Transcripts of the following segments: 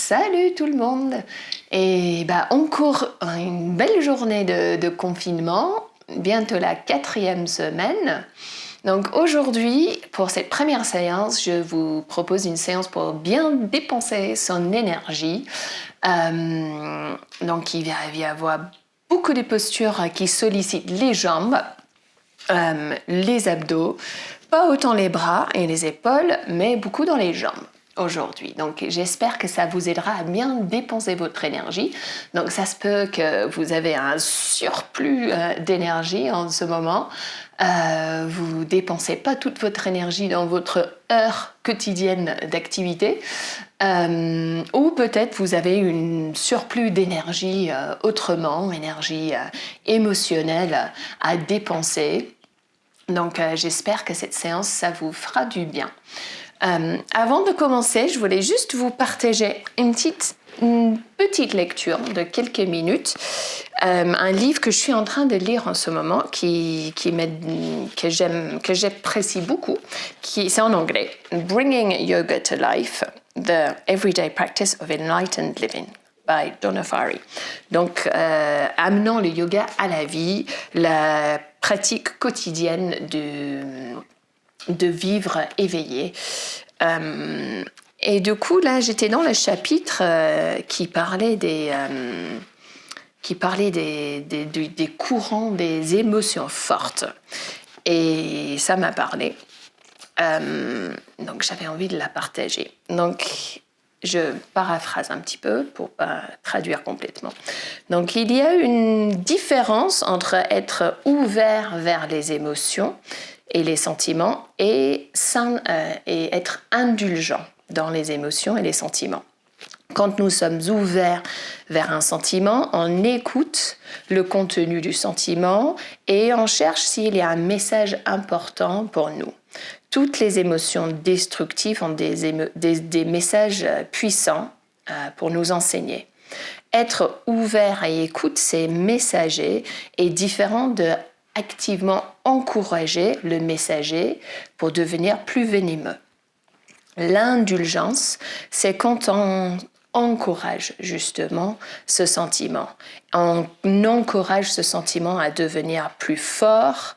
Salut tout le monde. Et encore une belle journée de confinement, bientôt la 4e semaine. Donc aujourd'hui, pour cette première séance, je vous propose une séance pour bien dépenser son énergie. Donc il va y avoir beaucoup de postures qui sollicitent les jambes, les abdos, pas autant les bras et les épaules, mais beaucoup dans les jambes aujourd'hui. Donc j'espère que ça vous aidera à bien dépenser votre énergie. Donc ça se peut que vous avez un surplus d'énergie en ce moment. Vous ne dépensez pas toute votre énergie dans votre heure quotidienne d'activité. Ou peut-être vous avez un surplus d'énergie autrement, énergie émotionnelle à dépenser. Donc j'espère que cette séance, ça vous fera du bien. Avant de commencer, je voulais juste vous partager une petite lecture de quelques minutes. Un livre que je suis en train de lire en ce moment, que j'apprécie beaucoup, c'est en anglais. Bringing Yoga to Life, The Everyday Practice of Enlightened Living, by Donna Farey. Donc, amenant le yoga à la vie, la pratique quotidienne de vivre éveillé. Et du coup, là, j'étais dans le chapitre qui parlait des courants des émotions fortes. Et ça m'a parlé. Donc, j'avais envie de la partager. Donc, je paraphrase un petit peu pour pas traduire complètement. Donc, il y a une différence entre être ouvert vers les émotions et les sentiments et être indulgent dans les émotions et les sentiments. Quand nous sommes ouverts vers un sentiment, on écoute le contenu du sentiment et on cherche s'il y a un message important pour nous. Toutes les émotions destructives ont des messages puissants pour nous enseigner. Être ouvert et écoute ces messagers est différent de activement encourager le messager pour devenir plus venimeux. L'indulgence, c'est quand on encourage justement ce sentiment. On encourage ce sentiment à devenir plus fort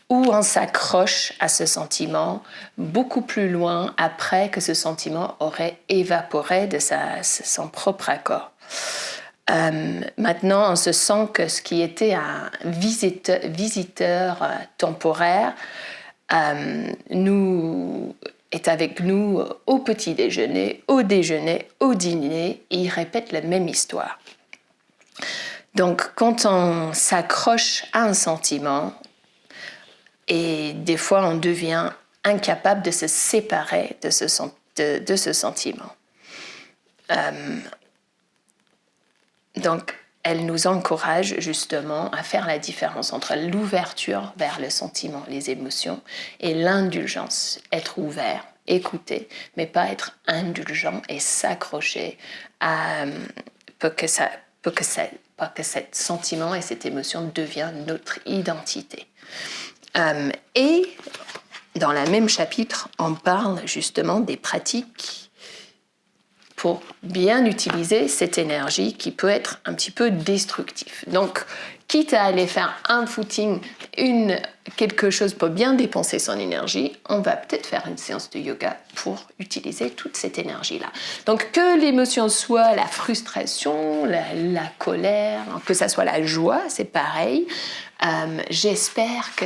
ou on s'accroche à ce sentiment beaucoup plus loin après que ce sentiment aurait évaporé de son propre accord. Maintenant, on se sent que ce qui était un visiteur temporaire est avec nous au petit déjeuner, au dîner, et il répète la même histoire. Donc, quand on s'accroche à un sentiment, et des fois on devient incapable de se séparer de ce sentiment. Donc, elle nous encourage justement à faire la différence entre l'ouverture vers le sentiment, les émotions, et l'indulgence, être ouvert, écouter, mais pas être indulgent et s'accrocher pour que cet sentiment et cette émotion deviennent notre identité. Et dans le même chapitre, on parle justement des pratiques pour bien utiliser cette énergie qui peut être un petit peu destructive. Donc, quitte à aller faire un footing, quelque chose pour bien dépenser son énergie, on va peut-être faire une séance de yoga pour utiliser toute cette énergie-là. Donc, que l'émotion soit la frustration, la colère, que ça soit la joie, c'est pareil. J'espère que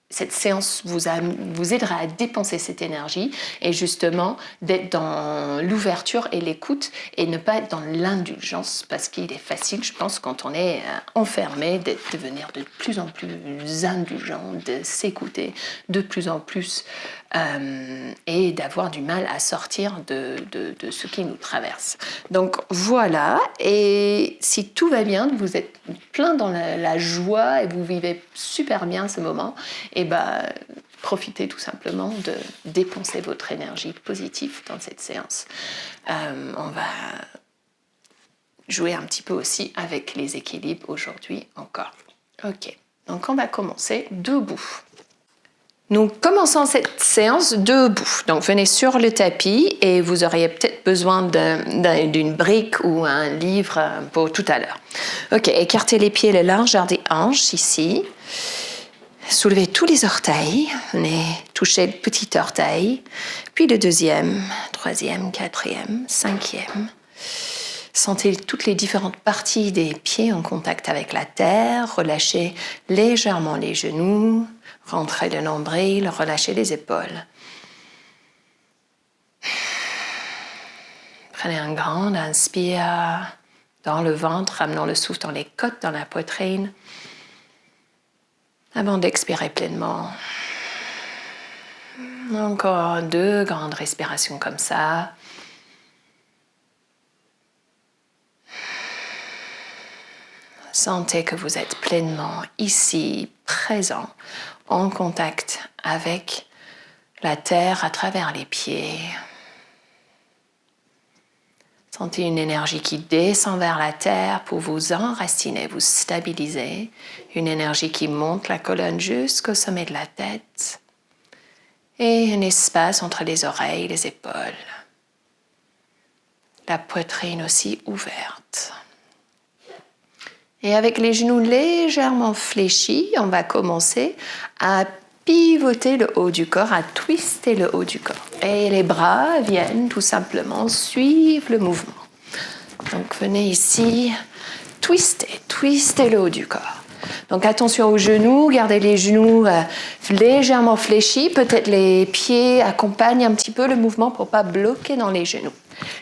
cette séance vous aidera à dépenser cette énergie et justement d'être dans l'ouverture et l'écoute et ne pas être dans l'indulgence parce qu'il est facile, je pense, quand on est enfermé, de devenir de plus en plus indulgent, de s'écouter de plus en plus et d'avoir du mal à sortir de ce qui nous traverse. Donc voilà, et si tout va bien, vous êtes plein dans la joie et vous vivez super bien ce moment, et profitez tout simplement de dépenser votre énergie positive dans cette séance. On va jouer un petit peu aussi avec les équilibres aujourd'hui encore. Ok, donc on va commencer debout. Nous commençons cette séance debout. Donc, venez sur le tapis et vous auriez peut-être besoin d'une brique ou un livre pour tout à l'heure. Ok, écartez les pieds, la largeur des hanches ici. Soulevez tous les orteils. Venez toucher le petit orteil. Puis le deuxième, troisième, quatrième, cinquième. Sentez toutes les différentes parties des pieds en contact avec la terre. Relâchez légèrement les genoux. Rentrez le nombril, relâchez les épaules. Prenez un grand inspire dans le ventre, ramenant le souffle dans les côtes, dans la poitrine. Avant d'expirer pleinement. Encore 2 grandes respirations comme ça. Sentez que vous êtes pleinement ici, présent, en contact avec la terre à travers les pieds. Sentez une énergie qui descend vers la terre pour vous enraciner, vous stabiliser. Une énergie qui monte la colonne jusqu'au sommet de la tête. Et un espace entre les oreilles et les épaules. La poitrine aussi ouverte. Et avec les genoux légèrement fléchis, on va commencer à pivoter le haut du corps, à twister le haut du corps. Et les bras viennent tout simplement suivre le mouvement. Donc venez ici, twister le haut du corps. Donc attention aux genoux, gardez les genoux légèrement fléchis. Peut-être les pieds accompagnent un petit peu le mouvement pour ne pas bloquer dans les genoux.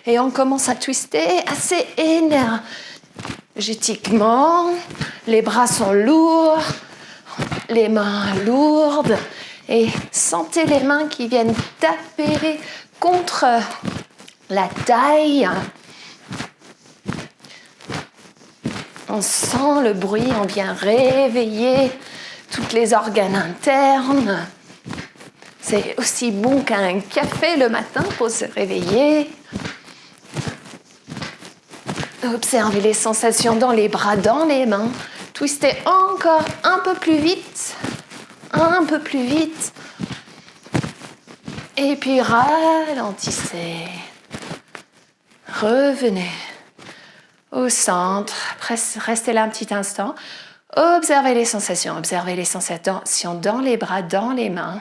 Et on commence à twister assez énergétiquement. Les bras sont lourds, les mains lourdes. Et sentez les mains qui viennent taper contre la taille. On sent le bruit, on vient réveiller tous les organes internes. C'est aussi bon qu'un café le matin pour se réveiller. Observez les sensations dans les bras, dans les mains. Twistez encore un peu plus vite. Un peu plus vite. Et puis ralentissez. Revenez au centre. Restez là un petit instant. Observez les sensations dans les bras, dans les mains.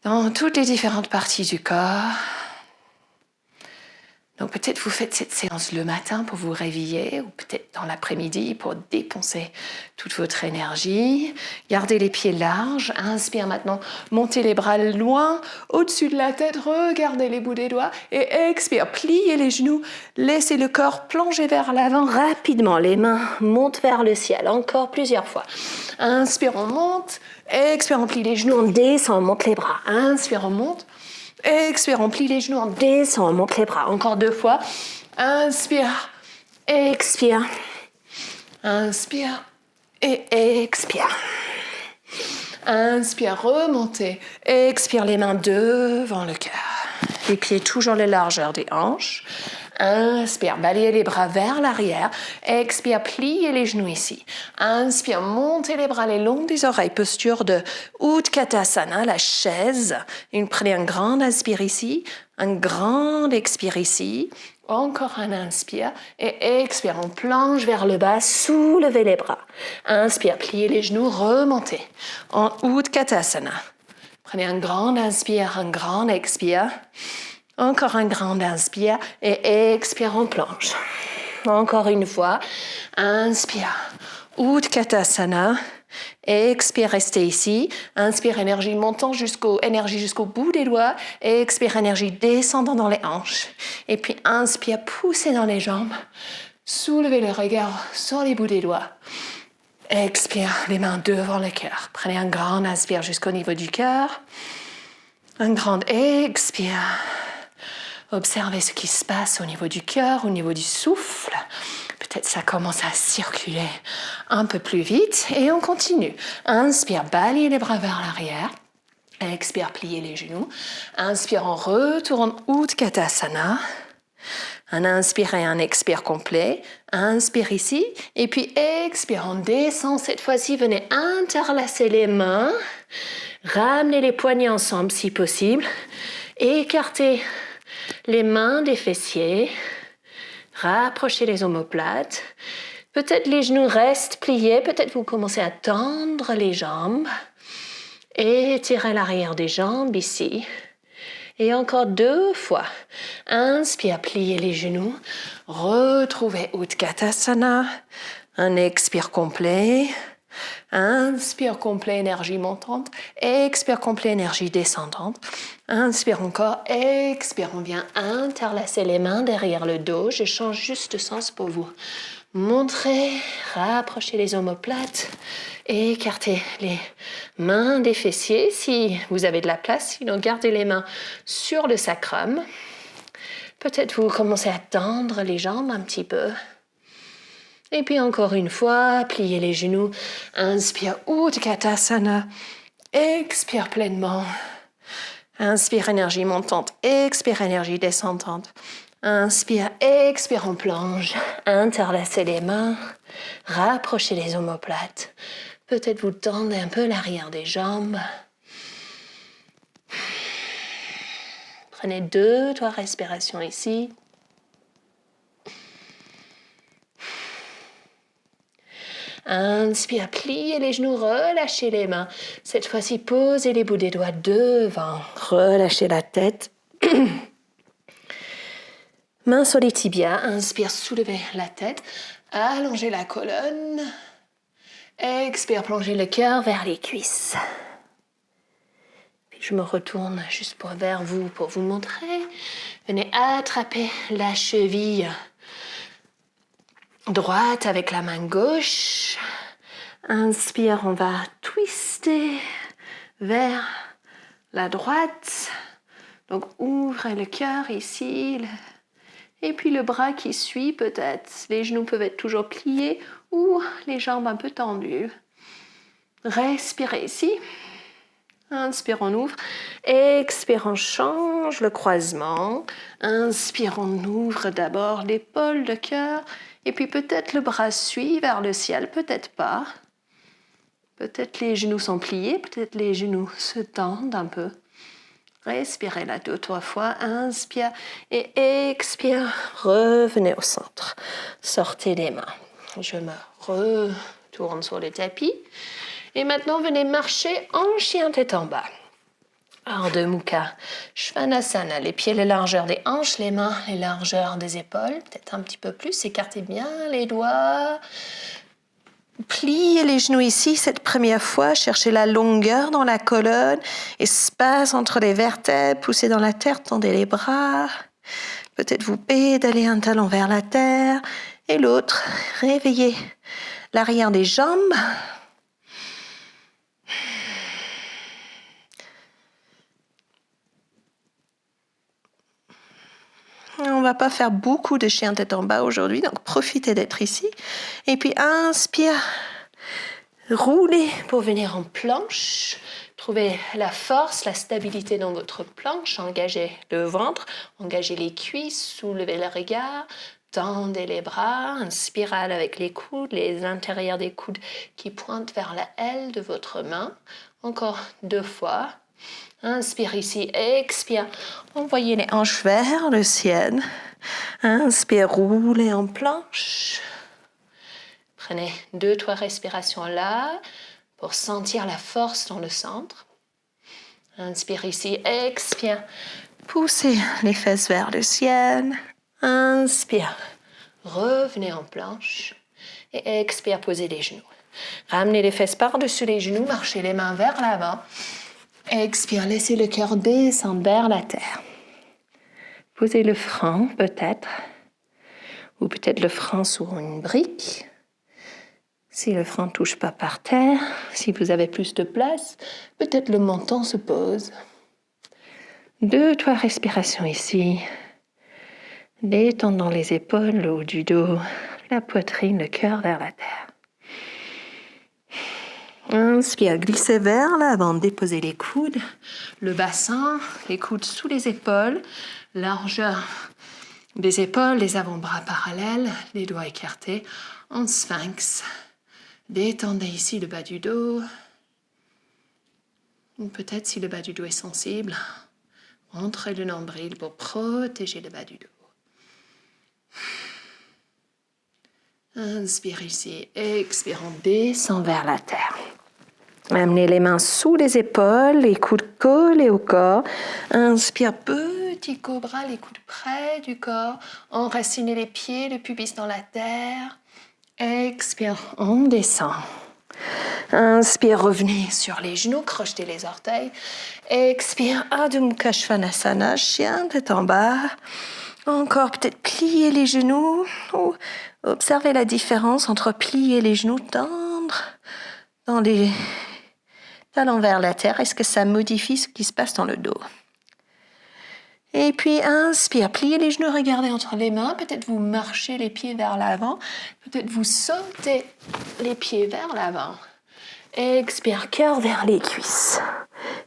Dans toutes les différentes parties du corps. Donc peut-être vous faites cette séance le matin pour vous réveiller ou peut-être dans l'après-midi pour dépenser toute votre énergie. Gardez les pieds larges. Inspire maintenant. Montez les bras loin au-dessus de la tête. Regardez les bouts des doigts. Et expire. Pliez les genoux. Laissez le corps plonger vers l'avant rapidement. Les mains montent vers le ciel. Encore plusieurs fois. Inspire, on monte. Expire, on plie les genoux. On descend, on monte les bras. Inspire, on monte. Expire, on plie les genoux, on descend, on monte les bras. Encore 2 fois. Inspire, expire. Inspire et expire. Inspire, remontez. Expire, les mains devant le cœur. Les pieds toujours la largeur des hanches. Inspire, balayez les bras vers l'arrière. Expire, pliez les genoux ici. Inspire, montez les bras le long des oreilles. Posture de Utkatasana, la chaise. Prenez un grand inspire ici, un grand expire ici. Encore un inspire et expire. On plonge vers le bas, soulevez les bras. Inspire, pliez les genoux, remontez. En Utkatasana. Prenez un grand inspire, un grand expire. Encore un grand inspire et expire, on plonge. Encore une fois. Inspire. Utkatasana. Expire, restez ici. Inspire, énergie montant jusqu'au bout des doigts. Expire, énergie descendant dans les hanches. Et puis inspire, poussez dans les jambes. Soulevez le regard sur les bouts des doigts. Expire, les mains devant le cœur. Prenez un grand inspire jusqu'au niveau du cœur. Un grand expire. Observez ce qui se passe au niveau du cœur, au niveau du souffle. Peut-être ça commence à circuler un peu plus vite. Et on continue. Inspire, balayez les bras vers l'arrière. Expire, pliez les genoux. Inspire, on retourne Utkatasana. Un inspire et un expire complet. Inspire ici. Et puis expire, on descend cette fois-ci. Venez interlacer les mains. Ramenez les poignets ensemble si possible. Écartez les mains des fessiers. Rapprochez les omoplates. Peut-être les genoux restent pliés. Peut-être vous commencez à tendre les jambes. Étirez l'arrière des jambes ici. Et encore 2 fois. Inspire, pliez les genoux. Retrouvez Utkatasana. Un expire complet. Inspire complet, énergie montante. Expire complet, énergie descendante. Inspire encore. Expire, on vient interlacer les mains derrière le dos. Je change juste de sens pour vous. Montrez, rapprochez les omoplates. Écartez les mains des fessiers si vous avez de la place. Sinon, gardez les mains sur le sacrum. Peut-être vous commencez à tendre les jambes un petit peu. Et puis encore une fois, pliez les genoux. Inspire, Utkatasana. Expire pleinement. Inspire, énergie montante. Expire, énergie descendante. Inspire, expire en planche. Interlacez les mains. Rapprochez les omoplates. Peut-être vous tendez un peu l'arrière des jambes. Prenez 2-3 respirations ici. Inspire, pliez les genoux, relâchez les mains. Cette fois-ci, posez les bouts des doigts devant. Relâchez la tête. Main sur les tibias. Inspire, soulevez la tête. Allongez la colonne. Expire, plongez le cœur vers les cuisses. Puis je me retourne juste vers vous pour vous montrer. Venez attraper la cheville droite avec la main gauche. Inspire, on va twister vers la droite. Donc ouvrez le cœur ici. Et puis le bras qui suit peut-être. Les genoux peuvent être toujours pliés ou les jambes un peu tendues. Respirez ici. Inspire, on ouvre. Expire, on change le croisement. Inspire, on ouvre d'abord l'épaule, le cœur. Et puis peut-être le bras suit vers le ciel, peut-être pas. Peut-être les genoux sont pliés, peut-être les genoux se tendent un peu. Respirez là 2-3 fois. Inspire et expire. Revenez au centre. Sortez les mains. Je me retourne sur le tapis. Et maintenant, venez marcher en chien tête en bas. Ardha Mukha Svanasana. Les pieds, les largeurs des hanches, les mains, les largeurs des épaules. Peut-être un petit peu plus. Écartez bien les doigts. Pliez les genoux ici cette première fois, cherchez la longueur dans la colonne, espace entre les vertèbres, poussez dans la terre, tendez les bras. Peut-être vous pédalez un talon vers la terre et l'autre, réveillez l'arrière des jambes. On ne va pas faire beaucoup de chien tête en bas aujourd'hui, donc profitez d'être ici. Et puis inspire, roulez pour venir en planche. Trouvez la force, la stabilité dans votre planche. Engagez le ventre, engagez les cuisses, soulevez le regard, tendez les bras, une spirale avec les coudes, les intérieurs des coudes qui pointent vers la aile de votre main. Encore 2 fois. Inspire ici, expire. Envoyez les hanches vers le ciel. Inspire, roulez en planche. Prenez 2-3 respirations là pour sentir la force dans le centre. Inspire ici, expire. Poussez les fesses vers le ciel. Inspire. Revenez en planche. Et expire, posez les genoux. Ramenez les fesses par-dessus les genoux, marchez les mains vers l'avant. Expire, laissez le cœur descendre vers la terre. Posez le frein peut-être, ou peut-être le frein sur une brique. Si le frein ne touche pas par terre, si vous avez plus de place, peut-être le menton se pose. 2-3 respirations ici. Détendant les épaules, le haut du dos, la poitrine, le cœur vers la terre. Inspire, glissez vers l'avant, déposez les coudes, le bassin, les coudes sous les épaules, largeur des épaules, les avant-bras parallèles, les doigts écartés en sphinx. Détendez ici le bas du dos. Ou peut-être si le bas du dos est sensible, rentrez le nombril pour protéger le bas du dos. Inspire ici, expire, on descend vers la terre. Amenez les mains sous les épaules, les coudes collés au corps. Inspire, petit cobra, les coudes près du corps. Enracinez les pieds, le pubis dans la terre. Expire, on descend. Inspire, revenez sur les genoux, crochetez les orteils. Expire, Adho Mukha Svanasana, chien tête en bas. Encore peut-être plier les genoux. Observez la différence entre plier les genoux, tendre dans les talons vers la terre. Est-ce que ça modifie ce qui se passe dans le dos? Et puis inspire, pliez les genoux, regardez entre les mains. Peut-être vous marchez les pieds vers l'avant. Peut-être vous sautez les pieds vers l'avant. Expire, cœur vers les cuisses.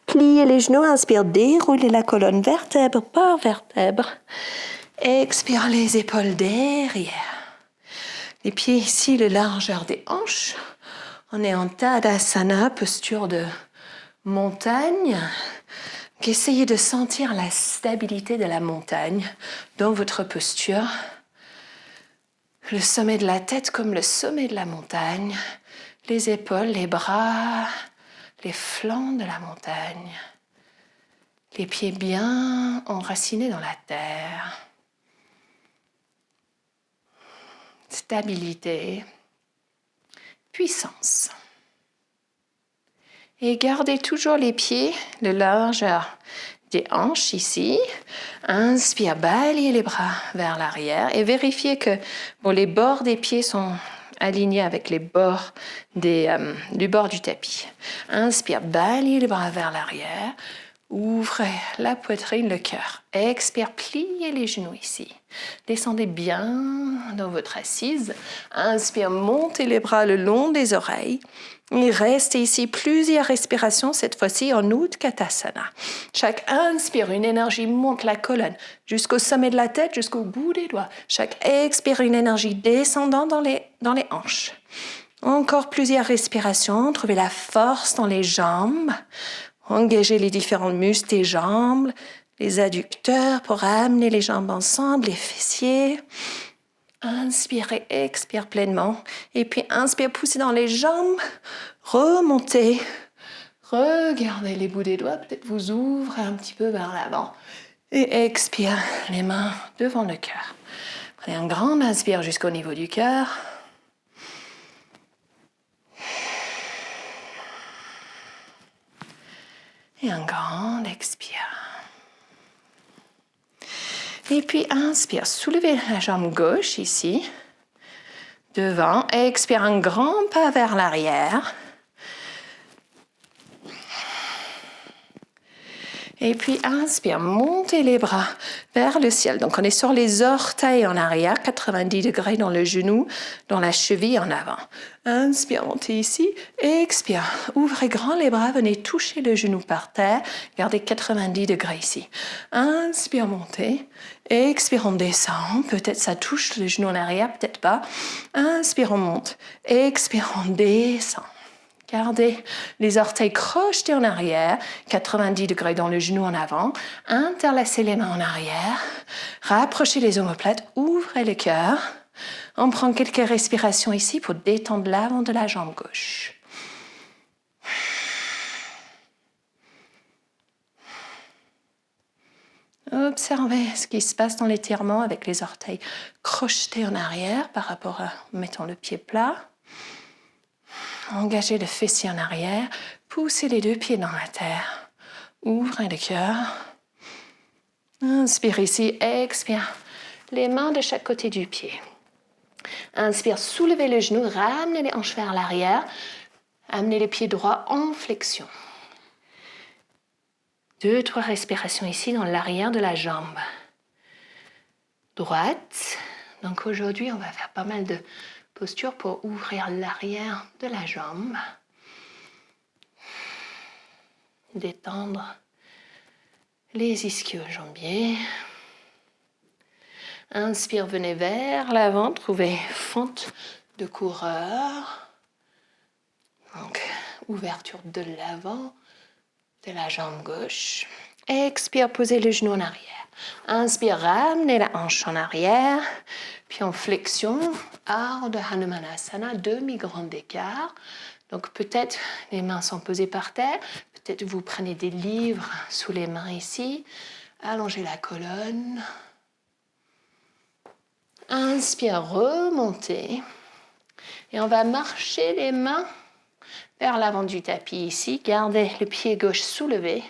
Pliez les genoux, inspire, déroulez la colonne vertèbre par vertèbre. Expire les épaules derrière. Les pieds ici, la largeur des hanches. On est en Tadasana, posture de montagne. Donc, essayez de sentir la stabilité de la montagne dans votre posture. Le sommet de la tête comme le sommet de la montagne. Les épaules, les bras, les flancs de la montagne. Les pieds bien enracinés dans la terre. Stabilité, puissance. Et gardez toujours les pieds, la largeur des hanches ici. Inspire, balayez les bras vers l'arrière et vérifiez que les bords des pieds sont alignés avec les bords du bord du tapis. Inspire, balayez les bras vers l'arrière. Ouvrez la poitrine, le cœur. Expire, pliez les genoux ici. Descendez bien dans votre assise. Inspire, montez les bras le long des oreilles. Et restez ici plusieurs respirations, cette fois-ci en Utkatasana. Chaque inspire, une énergie monte la colonne jusqu'au sommet de la tête, jusqu'au bout des doigts. Chaque expire, une énergie descendant dans les hanches. Encore plusieurs respirations. Trouvez la force dans les jambes. Engagez les différents muscles des jambes, les adducteurs pour amener les jambes ensemble, les fessiers. Inspirez, expire pleinement. Et puis inspire, poussez dans les jambes, remontez. Regardez les bouts des doigts, peut-être vous ouvrez un petit peu vers l'avant. Et expire, les mains devant le cœur. Prenez un grand inspire jusqu'au niveau du cœur. Et un grand expire. Et puis inspire, soulevez la jambe gauche ici, devant. Expire un grand pas vers l'arrière. Et puis inspire, montez les bras vers le ciel. Donc on est sur les orteils en arrière, 90 degrés dans le genou, dans la cheville en avant. Inspire, montez ici. Expire, ouvrez grand les bras, venez toucher le genou par terre. Gardez 90 degrés ici. Inspire, montez. Expire, on descend. Peut-être ça touche le genou en arrière, peut-être pas. Inspire, on monte. Expire, on descend. Gardez les orteils crochetés en arrière, 90 degrés dans le genou en avant. Interlacez les mains en arrière. Rapprochez les omoplates, ouvrez le cœur. On prend quelques respirations ici pour détendre l'avant de la jambe gauche. Observez ce qui se passe dans l'étirement avec les orteils crochetés en arrière par rapport à mettons le pied plat. Engagez le fessier en arrière, poussez les deux pieds dans la terre. Ouvrez le cœur. Inspire ici, expire. Les mains de chaque côté du pied. Inspire, soulevez le genou, ramenez les hanches vers l'arrière. Amenez les pieds droits en flexion. 2-3 respirations ici dans l'arrière de la jambe droite. Donc aujourd'hui, on va faire pas mal de posture pour ouvrir l'arrière de la jambe. Détendre les ischio-jambiers. Inspire, venez vers l'avant, trouvez fente de coureur. Donc, ouverture de l'avant, de la jambe gauche. Expire, posez le genou en arrière. Inspire, ramenez la hanche en arrière. Puis en flexion, Ardha Hanumanasana, demi-grand écart. Donc peut-être les mains sont posées par terre. Peut-être vous prenez des livres sous les mains ici. Allongez la colonne. Inspire, remontez. Et on va marcher les mains vers l'avant du tapis ici. Gardez le pied gauche soulevé.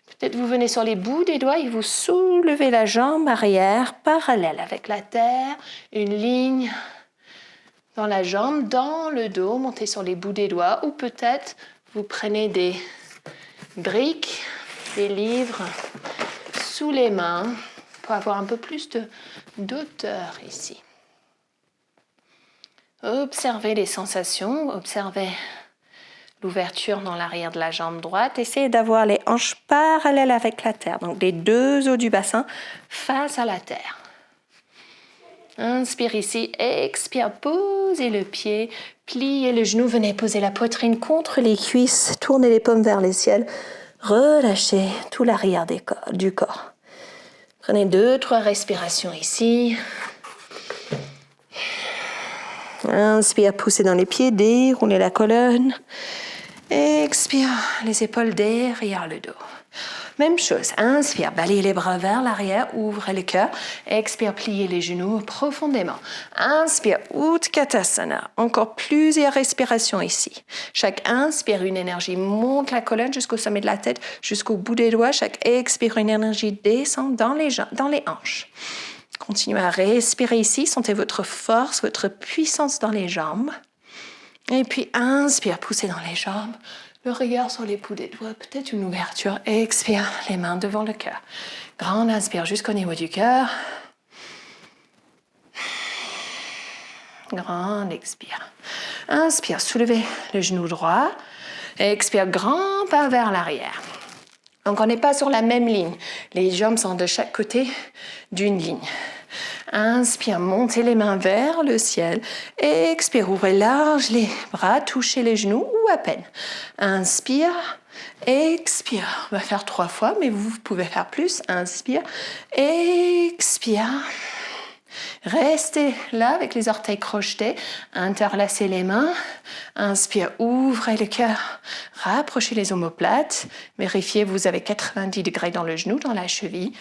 Peut-être vous venez sur les bouts des doigts et vous soulevez la jambe arrière parallèle avec la terre. Une ligne dans la jambe, dans le dos. Montez sur les bouts des doigts. Ou peut-être vous prenez des briques, des livres sous les mains pour avoir un peu plus d'auteur ici. Observez les sensations, observez l'ouverture dans l'arrière de la jambe droite. Essayez d'avoir les hanches parallèles avec la terre, donc les deux os du bassin face à la terre. Inspire ici, expire, posez le pied, pliez le genou, venez poser la poitrine contre les cuisses, tournez les paumes vers le ciel, relâchez tout l'arrière du corps. Prenez 2-3 respirations ici. Inspire, poussez dans les pieds, déroulez la colonne. Expire, les épaules derrière le dos. Même chose, inspire, balayez les bras vers l'arrière, ouvrez le cœur. Expire, pliez les genoux profondément. Inspire, Utkatasana. Encore plusieurs respirations ici. Chaque inspire, une énergie monte la colonne jusqu'au sommet de la tête, jusqu'au bout des doigts. Chaque expire, une énergie descend dans les hanches. Continuez à respirer ici, sentez votre force, votre puissance dans les jambes. Et puis inspire, poussez dans les jambes, le regard sur les bouts des doigts, peut-être une ouverture. Expire, les mains devant le cœur. Grande inspire jusqu'au niveau du cœur. Grande expire. Inspire, soulevez le genou droit. Expire, grand pas vers l'arrière. Donc on n'est pas sur la même ligne. Les jambes sont de chaque côté d'une ligne. Inspire, montez les mains vers le ciel. Expire, ouvrez large les bras, touchez les genoux ou à peine. Inspire, expire. On va faire 3 fois, mais vous pouvez faire plus. Inspire, expire. Restez là avec les orteils crochetés. Interlacez les mains. Inspire, ouvrez le cœur. Rapprochez les omoplates. Vérifiez, vous avez 90 degrés dans le genou, dans la cheville.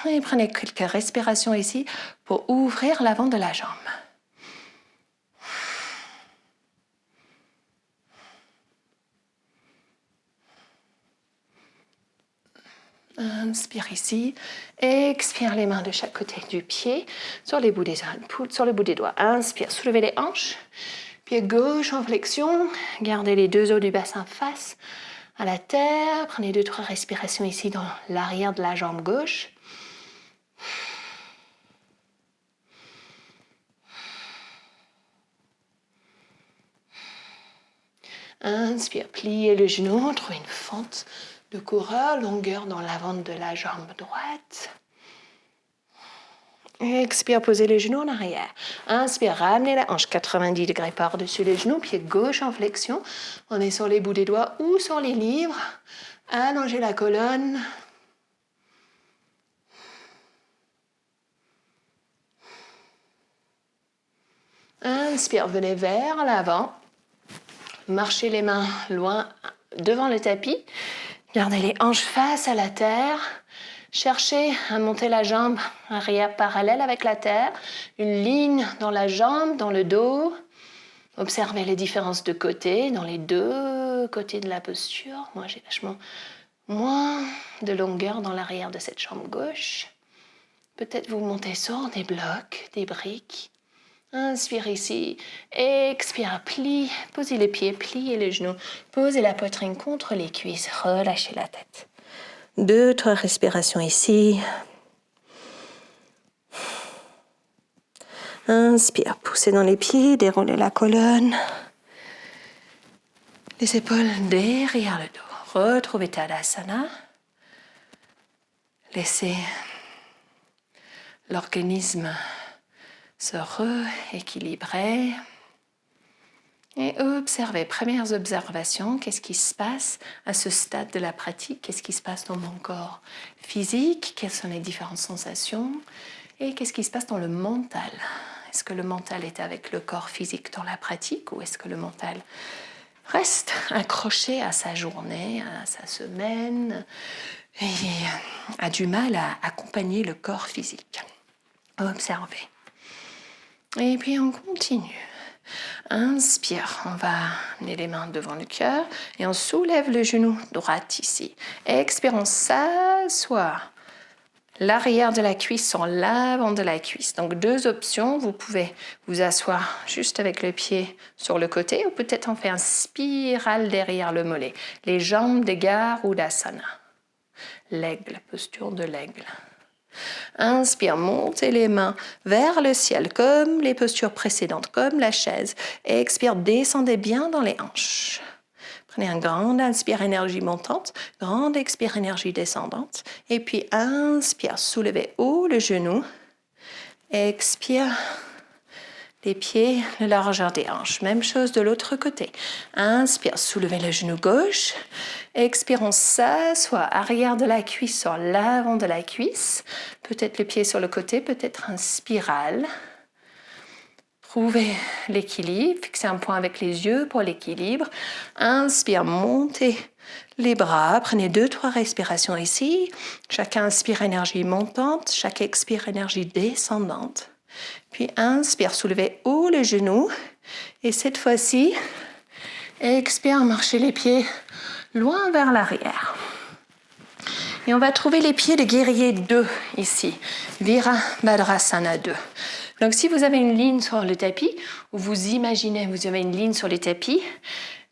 Et prenez quelques respirations ici pour ouvrir l'avant de la jambe. Inspire ici. Expire les mains de chaque côté du pied sur les bouts des doigts. Inspire, soulevez les hanches. Pied gauche en flexion. Gardez les deux os du bassin face à la terre. Prenez 2-3 respirations ici dans l'arrière de la jambe gauche. Inspire, pliez le genou, trouvez une fente de coureur, longueur dans l'avant de la jambe droite. Expire, posez les genoux en arrière. Inspire, ramenez la hanche 90 degrés par-dessus les genoux, pied gauche en flexion. On est sur les bouts des doigts ou sur les livres. Allongez la colonne. Inspire, venez vers l'avant. Marchez les mains loin devant le tapis. Gardez les hanches face à la terre. Cherchez à monter la jambe arrière parallèle avec la terre. Une ligne dans la jambe, dans le dos. Observez les différences de côté, dans les deux côtés de la posture. Moi, j'ai vachement moins de longueur dans l'arrière de cette jambe gauche. Peut-être vous montez sur des blocs, des briques. Inspire ici, expire, plie, posez les pieds, pliez les genoux, posez la poitrine contre les cuisses, relâchez la tête. 2-3 respirations ici. Inspire, poussez dans les pieds, déroulez la colonne. Les épaules derrière le dos. Retrouvez Tadasana. Laissez l'organisme se rééquilibrer. Et observez, premières observations, qu'est-ce qui se passe à ce stade de la pratique, qu'est-ce qui se passe dans mon corps physique, quelles sont les différentes sensations et qu'est-ce qui se passe dans le mental. Est-ce que le mental est avec le corps physique dans la pratique ou est-ce que le mental reste accroché à sa journée, à sa semaine et a du mal à accompagner le corps physique. Observez. Et puis on continue. Inspire, on va amener les mains devant le cœur et on soulève le genou droit ici. Expire, on s'assoit. L'arrière de la cuisse sur l'avant de la cuisse. Donc deux options, vous pouvez vous asseoir juste avec le pied sur le côté ou peut-être on fait un spirale derrière le mollet. Les jambes d'égard ou d'asana. L'aigle, posture de l'aigle. Inspire, montez les mains vers le ciel comme les postures précédentes, comme la chaise. Expire, descendez bien dans les hanches. Prenez un grand inspire, énergie montante, grande expire, énergie descendante. Et puis inspire, soulevez haut le genou. Expire, les pieds, la largeur des hanches. Même chose de l'autre côté. Inspire, soulevez le genou gauche. Expire, on s'assoit, arrière de la cuisse sur l'avant de la cuisse. Peut-être le pied sur le côté, peut-être un spirale. Trouvez l'équilibre, fixez un point avec les yeux pour l'équilibre. Inspire, montez les bras, prenez 2-3 respirations ici. Chaque inspire, énergie montante, chaque expire, énergie descendante. Puis inspire, soulevez haut le genou. Et cette fois-ci, expire, marchez les pieds loin vers l'arrière. Et on va trouver les pieds de guerrier 2 ici. Virabhadrasana 2. Donc si vous avez une ligne sur le tapis, ou vous imaginez vous avez une ligne sur le tapis,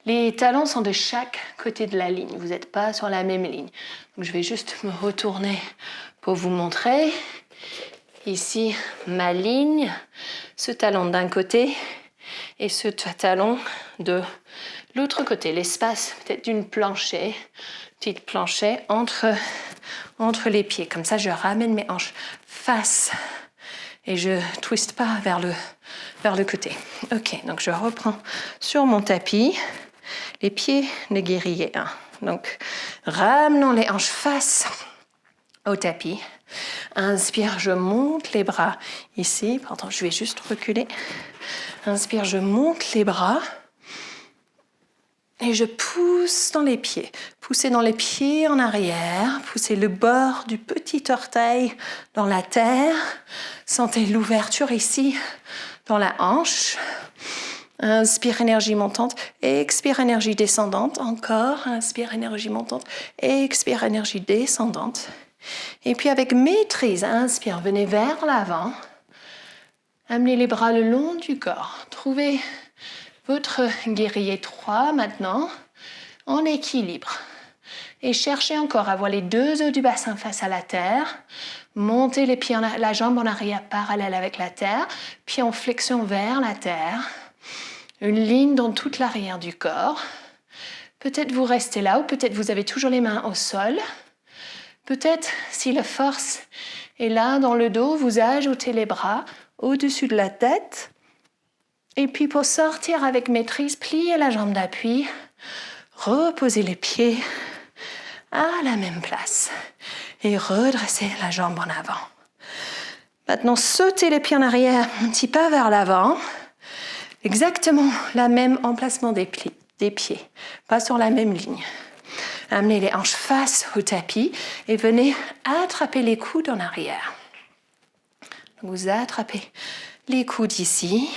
les talons sont de chaque côté de la ligne. Vous n'êtes pas sur la même ligne. Donc je vais juste me retourner pour vous montrer. Ici, ma ligne, ce talon d'un côté et ce talon de l'autre côté. L'espace peut-être d'une planchée, petite planchée entre les pieds. Comme ça, je ramène mes hanches face et je twiste pas vers le côté. Ok, donc je reprends sur mon tapis les pieds de guerrier 1. Donc, ramenons les hanches face au tapis. Inspire, je monte les bras ici. Pardon, je vais juste reculer. Inspire, je monte les bras. Et je pousse dans les pieds. Poussez dans les pieds en arrière. Poussez le bord du petit orteil dans la terre. Sentez l'ouverture ici dans la hanche. Inspire, énergie montante. Expire, énergie descendante. Encore. Inspire, énergie montante. Expire, énergie descendante. Et puis avec maîtrise, inspire, venez vers l'avant. Amenez les bras le long du corps. Trouvez votre guerrier 3 maintenant en équilibre. Et cherchez encore à avoir les deux os du bassin face à la terre. Montez les pieds, la jambe en arrière parallèle avec la terre. Pieds en flexion vers la terre. Une ligne dans toute l'arrière du corps. Peut-être vous restez là ou peut-être vous avez toujours les mains au sol. Peut-être si la force est là dans le dos, vous ajoutez les bras au-dessus de la tête. Et puis pour sortir avec maîtrise, pliez la jambe d'appui, reposez les pieds à la même place et redressez la jambe en avant. Maintenant, sautez les pieds en arrière, un petit pas vers l'avant. Exactement le même emplacement des pieds, pas sur la même ligne. Amenez les hanches face au tapis et venez attraper les coudes en arrière. Vous attrapez les coudes ici.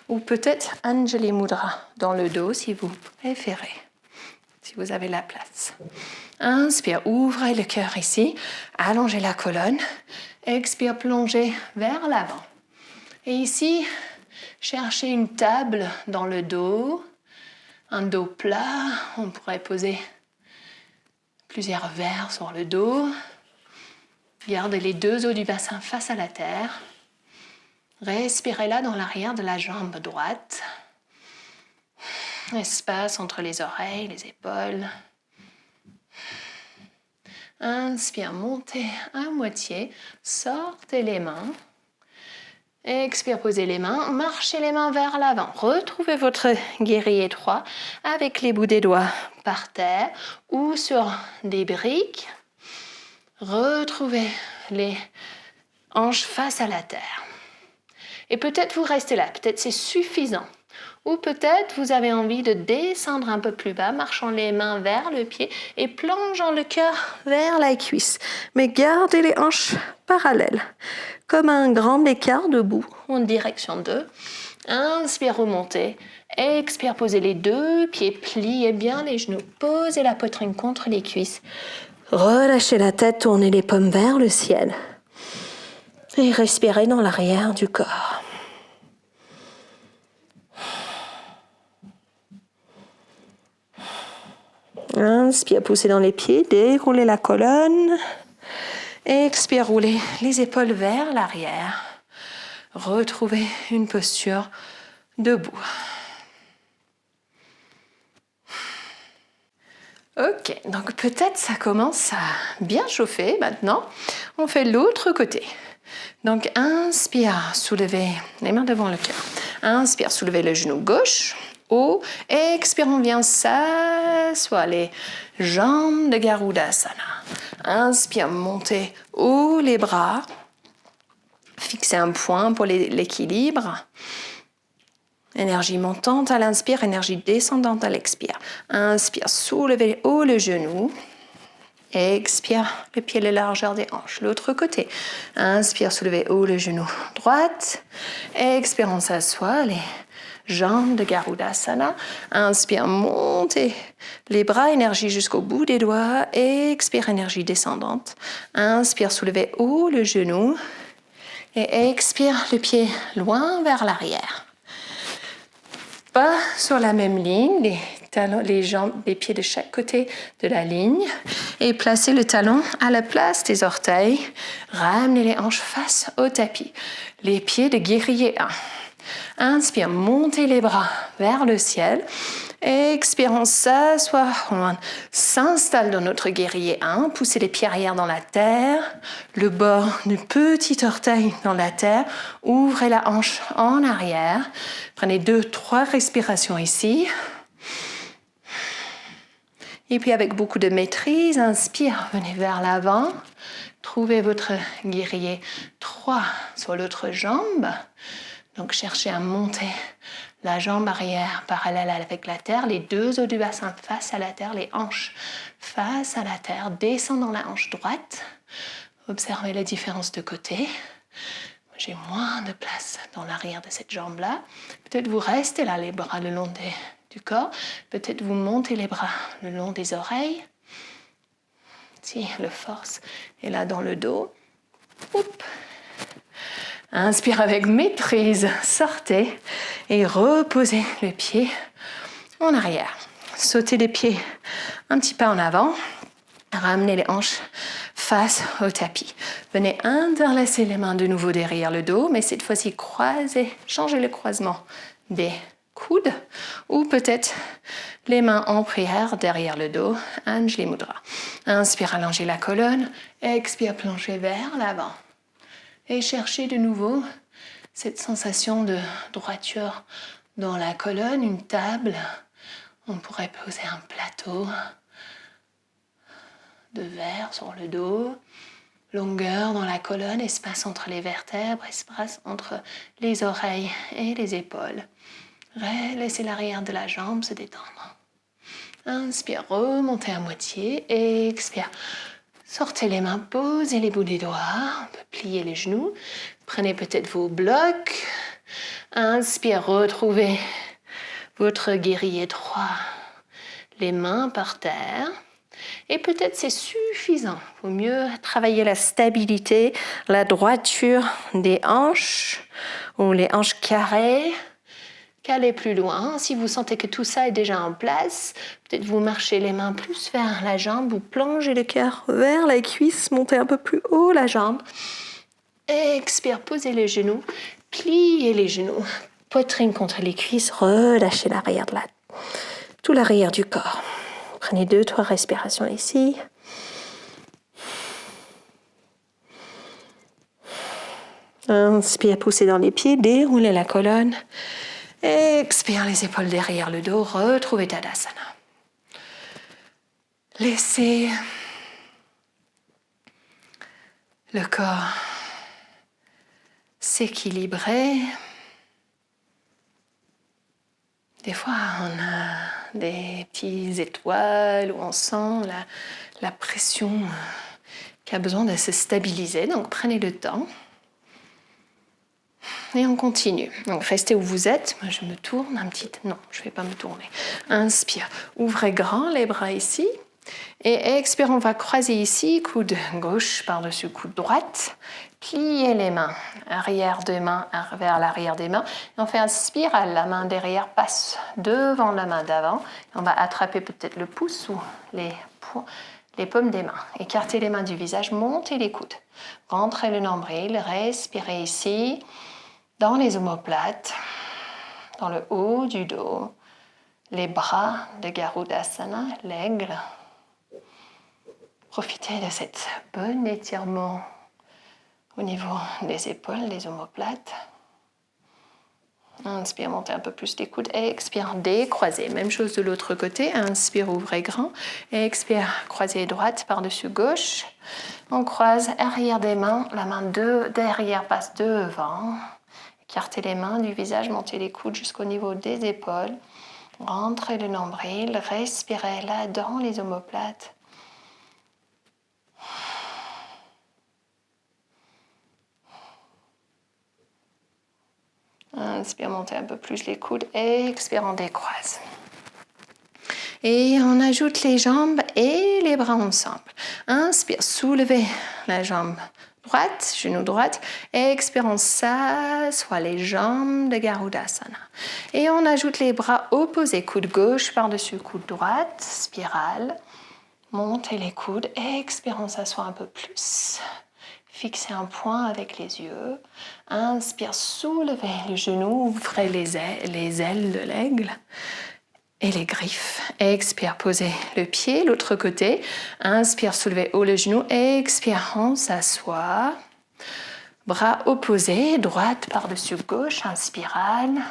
Ou peut-être Anjali Mudra dans le dos si vous préférez, si vous avez la place. Inspire, ouvrez le cœur ici, allongez la colonne. Expire, plongez vers l'avant. Et ici, cherchez une table dans le dos, un dos plat. On pourrait poser plusieurs verres sur le dos. Gardez les deux os du bassin face à la terre. Respirez là dans l'arrière de la jambe droite. Espace entre les oreilles, les épaules. Inspire, montez à moitié. Sortez les mains. Expire, posez les mains. Marchez les mains vers l'avant. Retrouvez votre guerrier droit avec les bouts des doigts par terre ou sur des briques. Retrouvez les hanches face à la terre. Et peut-être vous restez là. Peut-être c'est suffisant. Ou peut-être vous avez envie de descendre un peu plus bas, marchant les mains vers le pied et plongeant le cœur vers la cuisse. Mais gardez les hanches parallèles, comme un grand écart debout en direction d'eux. Inspire, remontez. Expire, posez les deux pieds, pliez bien les genoux, posez la poitrine contre les cuisses. Relâchez la tête, tournez les paumes vers le ciel. Et respirez dans l'arrière du corps. Inspire, poussez dans les pieds, déroulez la colonne. Expire, roulez les épaules vers l'arrière. Retrouvez une posture debout. Ok, donc peut-être ça commence à bien chauffer maintenant. On fait l'autre côté. Donc inspire, soulevez les mains devant le cœur. Inspire, soulevez le genou gauche. Haut. Expire, on vient s'asseoir les jambes de Garudasana. Inspire, montez haut les bras. Fixez un point pour l'équilibre. Énergie montante à l'inspire, énergie descendante à l'expire. Inspire, soulevez haut le genou. Expire, le pied la largeur des hanches. L'autre côté. Inspire, soulevez haut le genou droite. Expire, on s'assoit, les jambes de Garudasana. Inspire, montez les bras, énergie jusqu'au bout des doigts. Expire, énergie descendante. Inspire, soulevez haut le genou. Et expire, le pied loin vers l'arrière. Pas sur la même ligne, les jambes, les pieds de chaque côté de la ligne. Et placez le talon à la place des orteils. Ramenez les hanches face au tapis. Les pieds de guerrier 1. Inspire, montez les bras vers le ciel. Expire, on s'assoit, on s'installe dans notre guerrier 1. Poussez les pieds arrière dans la terre. Le bord du petit orteil dans la terre. Ouvrez la hanche en arrière. Prenez 2-3 respirations ici. Et puis avec beaucoup de maîtrise, inspire, venez vers l'avant. Trouvez votre guerrier 3 sur l'autre jambe. Donc cherchez à monter la jambe arrière parallèle avec la terre, les deux os du bassin face à la terre, les hanches face à la terre, descendant la hanche droite. Observez la différence de côté. J'ai moins de place dans l'arrière de cette jambe-là. Peut-être vous restez là, les bras le long du corps. Peut-être vous montez les bras le long des oreilles. Si la force est là dans le dos. Oups. Inspire avec maîtrise, sortez et reposez le pied en arrière. Sautez les pieds un petit pas en avant. Ramenez les hanches face au tapis. Venez interlacer les mains de nouveau derrière le dos, mais cette fois-ci croisez, changez le croisement des coudes ou peut-être les mains en prière derrière le dos, Anjali Mudra. Inspire, allongez la colonne, expire, plongez vers l'avant. Et cherchez de nouveau cette sensation de droiture dans la colonne, une table. On pourrait poser un plateau de verre sur le dos, longueur dans la colonne, espace entre les vertèbres, espace entre les oreilles et les épaules. Laissez l'arrière de la jambe se détendre. Inspire, remontez à moitié, expire. Sortez les mains, posez les bouts des doigts, on peut plier les genoux. Prenez peut-être vos blocs. Inspire, retrouvez votre guerrier 3. Les mains par terre. Et peut-être c'est suffisant. Il vaut mieux travailler la stabilité, la droiture des hanches ou les hanches carrées. Qu'aller plus loin. Si vous sentez que tout ça est déjà en place, peut-être vous marchez les mains plus vers la jambe, vous plongez le cœur vers la cuisse, montez un peu plus haut la jambe. Expire, posez les genoux, pliez les genoux, poitrine contre les cuisses, relâchez l'arrière de tout l'arrière du corps. Prenez 2-3 respirations ici. Inspire, poussez dans les pieds, déroulez la colonne. Expire les épaules derrière le dos, retrouvez Tadasana. Laissez le corps s'équilibrer. Des fois, on a des petites étoiles où on sent la pression qui a besoin de se stabiliser. Donc, prenez le temps. Et on continue. Donc, restez où vous êtes. Moi, je me tourne un petit... Non, je ne vais pas me tourner. Inspire. Ouvrez grand les bras ici. Et expire, on va croiser ici. Coude gauche par-dessus coude droite. Pliez les mains. Arrière des mains vers l'arrière des mains. Et on fait un spirale. La main derrière passe devant la main d'avant. On va attraper peut-être le pouce ou les paumes des mains. Écartez les mains du visage. Montez les coudes. Rentrez le nombril. Respirez ici. Dans les omoplates, dans le haut du dos, les bras de Garudasana, l'aigle. Profitez de cet bon étirement au niveau des épaules, des omoplates. Inspire, montez un peu plus les coudes. Expire, décroisez. Même chose de l'autre côté. Inspire, ouvrez grand. Expire, croisez droite par-dessus gauche. On croise arrière des mains. La main derrière passe devant. Écartez les mains du visage, montez les coudes jusqu'au niveau des épaules. Rentrez le nombril, respirez là dans les omoplates. Inspire, montez un peu plus les coudes. Expire, on décroise. Et on ajoute les jambes et les bras ensemble. Inspire, soulevez la jambe droite, genou droite. Expire, on s'assoit les jambes de Garudasana. Et on ajoute les bras opposés, coude gauche par-dessus coude droite, spirale. Montez les coudes. Expire, on s'assoit un peu plus. Fixez un point avec les yeux. Inspire, soulevez les genoux, ouvrez les ailes de l'aigle et les griffes. Expire, posez le pied, l'autre côté. Inspire, soulevez haut le genou. Expire, on s'assoit. Bras opposés, droite par-dessus gauche, en spirale.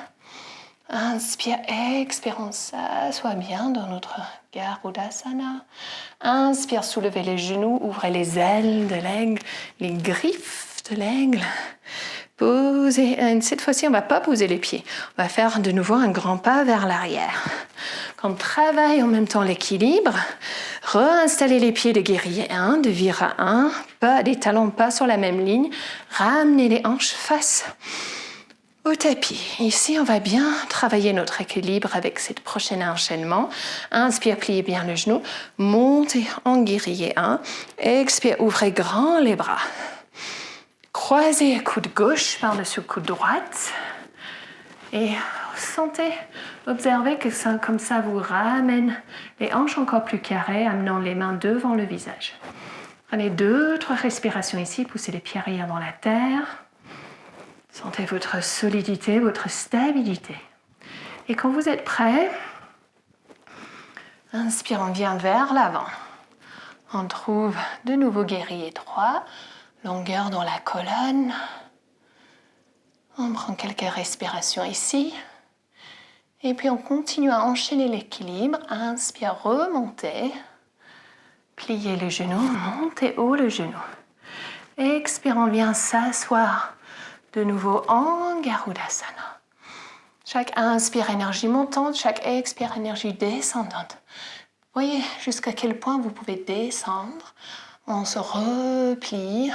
Inspire, expire, on s'assoit bien dans notre Garudasana. Inspire, soulevez les genoux, ouvrez les ailes de l'aigle, les griffes de l'aigle. Posez. Cette fois-ci, on ne va pas poser les pieds. On va faire de nouveau un grand pas vers l'arrière. Quand on travaille en même temps l'équilibre, réinstallez les pieds de guerrier 1, de vira 1, pas des talons pas sur la même ligne. Ramenez les hanches face au tapis. Ici, on va bien travailler notre équilibre avec ce prochain enchaînement. Inspire, pliez bien le genou. Montez en guerrier 1. Expire, ouvrez grand les bras. Croisez coude gauche par-dessus coude droite. Et sentez, observez que ça, comme ça vous ramène les hanches encore plus carrées, amenant les mains devant le visage. Prenez 2-3 respirations ici. Poussez les pieds arrière dans la terre. Sentez votre solidité, votre stabilité. Et quand vous êtes prêt, inspire, on vient vers l'avant. On trouve de nouveau guerrier 3, longueur dans la colonne. On prend quelques respirations ici. Et puis on continue à enchaîner l'équilibre. Inspire, remontez. Pliez le genou, montez haut le genou. Expire, on vient s'asseoir de nouveau en Garudasana. Chaque inspire, énergie montante. Chaque expire, énergie descendante. Voyez jusqu'à quel point vous pouvez descendre. On se replie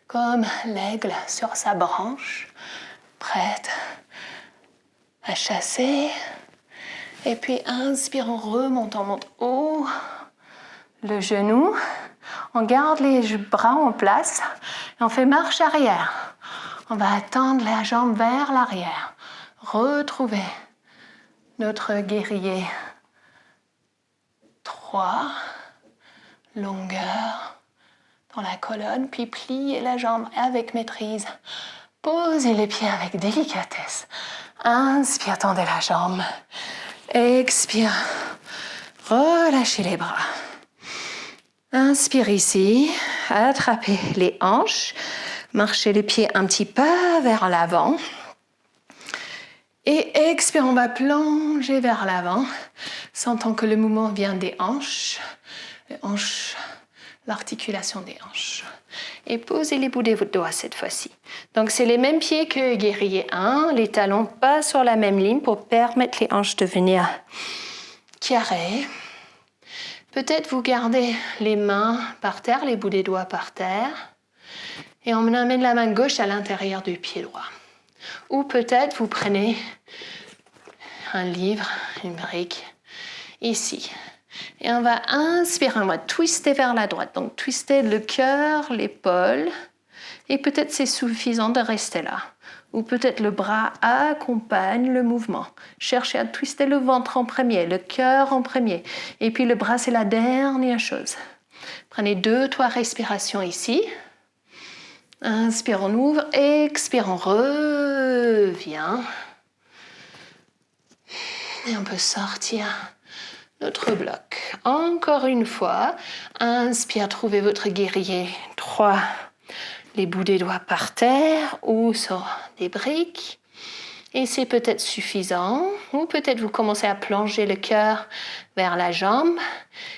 comme l'aigle sur sa branche, prête à chasser. Et puis inspire, on remonte, on monte haut le genou. On garde les bras en place et on fait marche arrière. On va tendre la jambe vers l'arrière. Retrouvez notre guerrier 3, longueur dans la colonne, puis pliez la jambe avec maîtrise. Posez les pieds avec délicatesse. Inspire, tendez la jambe. Expire, relâchez les bras. Inspire ici, attrapez les hanches. Marchez les pieds un petit pas vers l'avant. Et expire, on va plonger vers l'avant, sentant que le mouvement vient des hanches. Les hanches, l'articulation des hanches. Et posez les bouts des doigts cette fois-ci. Donc, c'est les mêmes pieds que guerrier 1. Les talons pas sur la même ligne pour permettre les hanches de venir carrées. Peut-être vous gardez les mains par terre, les bouts des doigts par terre. Et on amène la main gauche à l'intérieur du pied droit. Ou peut-être vous prenez un livre, une brique, ici. Et on va inspirer, on va twister vers la droite. Donc, twister le cœur, l'épaule. Et peut-être c'est suffisant de rester là. Ou peut-être le bras accompagne le mouvement. Cherchez à twister le ventre en premier, le cœur en premier. Et puis le bras, c'est la dernière chose. Prenez 2-3 respirations ici. Inspire, on ouvre. Expire, on revient. Et on peut sortir notre bloc. Encore une fois, inspire, trouvez votre guerrier 3. Les bouts des doigts par terre ou sur des briques. Et c'est peut-être suffisant. Ou peut-être vous commencez à plonger le cœur vers la jambe.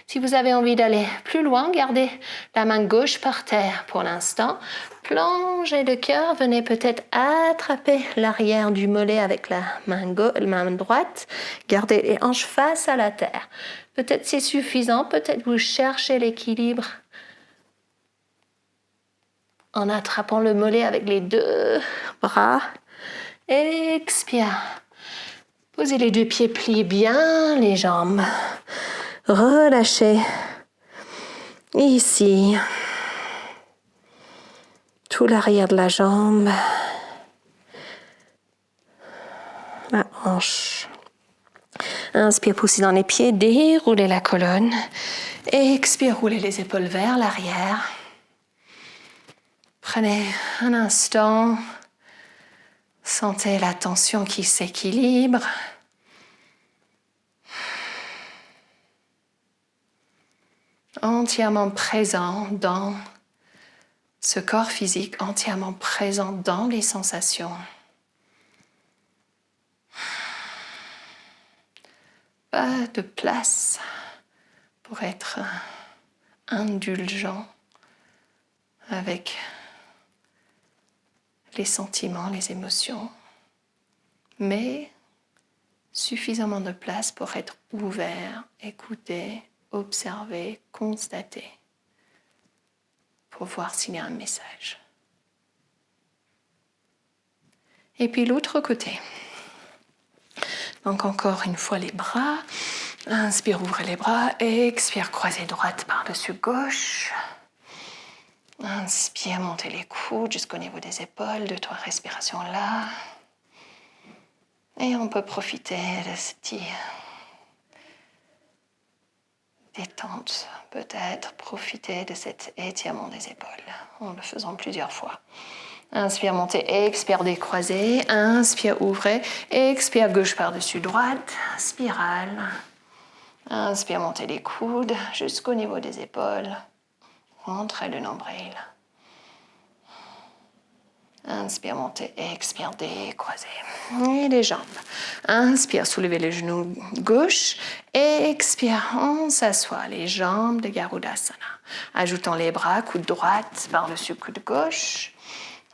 Si vous avez envie d'aller plus loin, gardez la main gauche par terre pour l'instant. Plongez le cœur. Venez peut-être attraper l'arrière du mollet avec la main droite. Gardez les hanches face à la terre. Peut-être c'est suffisant. Peut-être vous cherchez l'équilibre en attrapant le mollet avec les 2 bras. Expire. Posez les 2 pieds, pliez bien les jambes. Relâchez. Ici. Tout l'arrière de la jambe. La hanche. Inspire, poussez dans les pieds, déroulez la colonne. Expire, roulez les épaules vers l'arrière. Prenez un instant, sentez la tension qui s'équilibre. Entièrement présent dans ce corps physique, entièrement présent dans les sensations. Pas de place pour être indulgent avec les sentiments, les émotions, mais suffisamment de place pour être ouvert, écouter, observer, constater, pour voir s'il y a un message. Et puis l'autre côté. Donc encore une fois les bras. Inspire, ouvrez les bras. Expire, croisez droite par-dessus gauche. Inspire, montez les coudes jusqu'au niveau des épaules, 2-3 respirations là. Et on peut profiter de ce petit détente, peut-être profiter de cet étirement des épaules en le faisant plusieurs fois. Inspire, montez, expire, décroisez. Inspire, ouvrez. Expire, gauche par-dessus droite. Spirale. Inspire, montez les coudes jusqu'au niveau des épaules. Rentrez le nombril. Inspire, montez, expire, décroisez. Et les jambes. Inspire, soulevez les genoux gauche. Expire, on s'assoit. Les jambes de Garudasana. Ajoutant les bras, coude droite par-dessus coude gauche.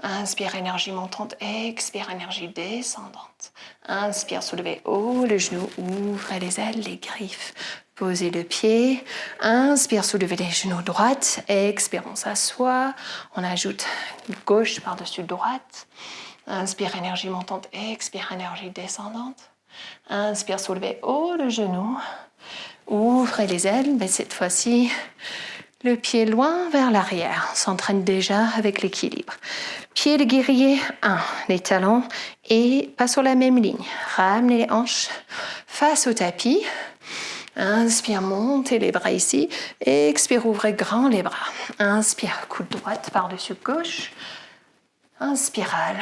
Inspire, énergie montante. Expire, énergie descendante. Inspire, soulevez haut le genou. Ouvrez les ailes, les griffes. Posez le pied. Inspire, soulevez les genoux droite. Expire, on s'assoit. On ajoute gauche par-dessus droite. Inspire, énergie montante. Expire, énergie descendante. Inspire, soulevez haut le genou. Ouvrez les ailes, mais cette fois-ci, le pied loin vers l'arrière. On s'entraîne déjà avec l'équilibre. Pied de guerrier 1, les talons et pas sur la même ligne. Ramenez les hanches face au tapis. Inspire, montez les bras ici. Expire, ouvrez grand les bras. Inspire, coude droite par-dessus gauche. Inspirale.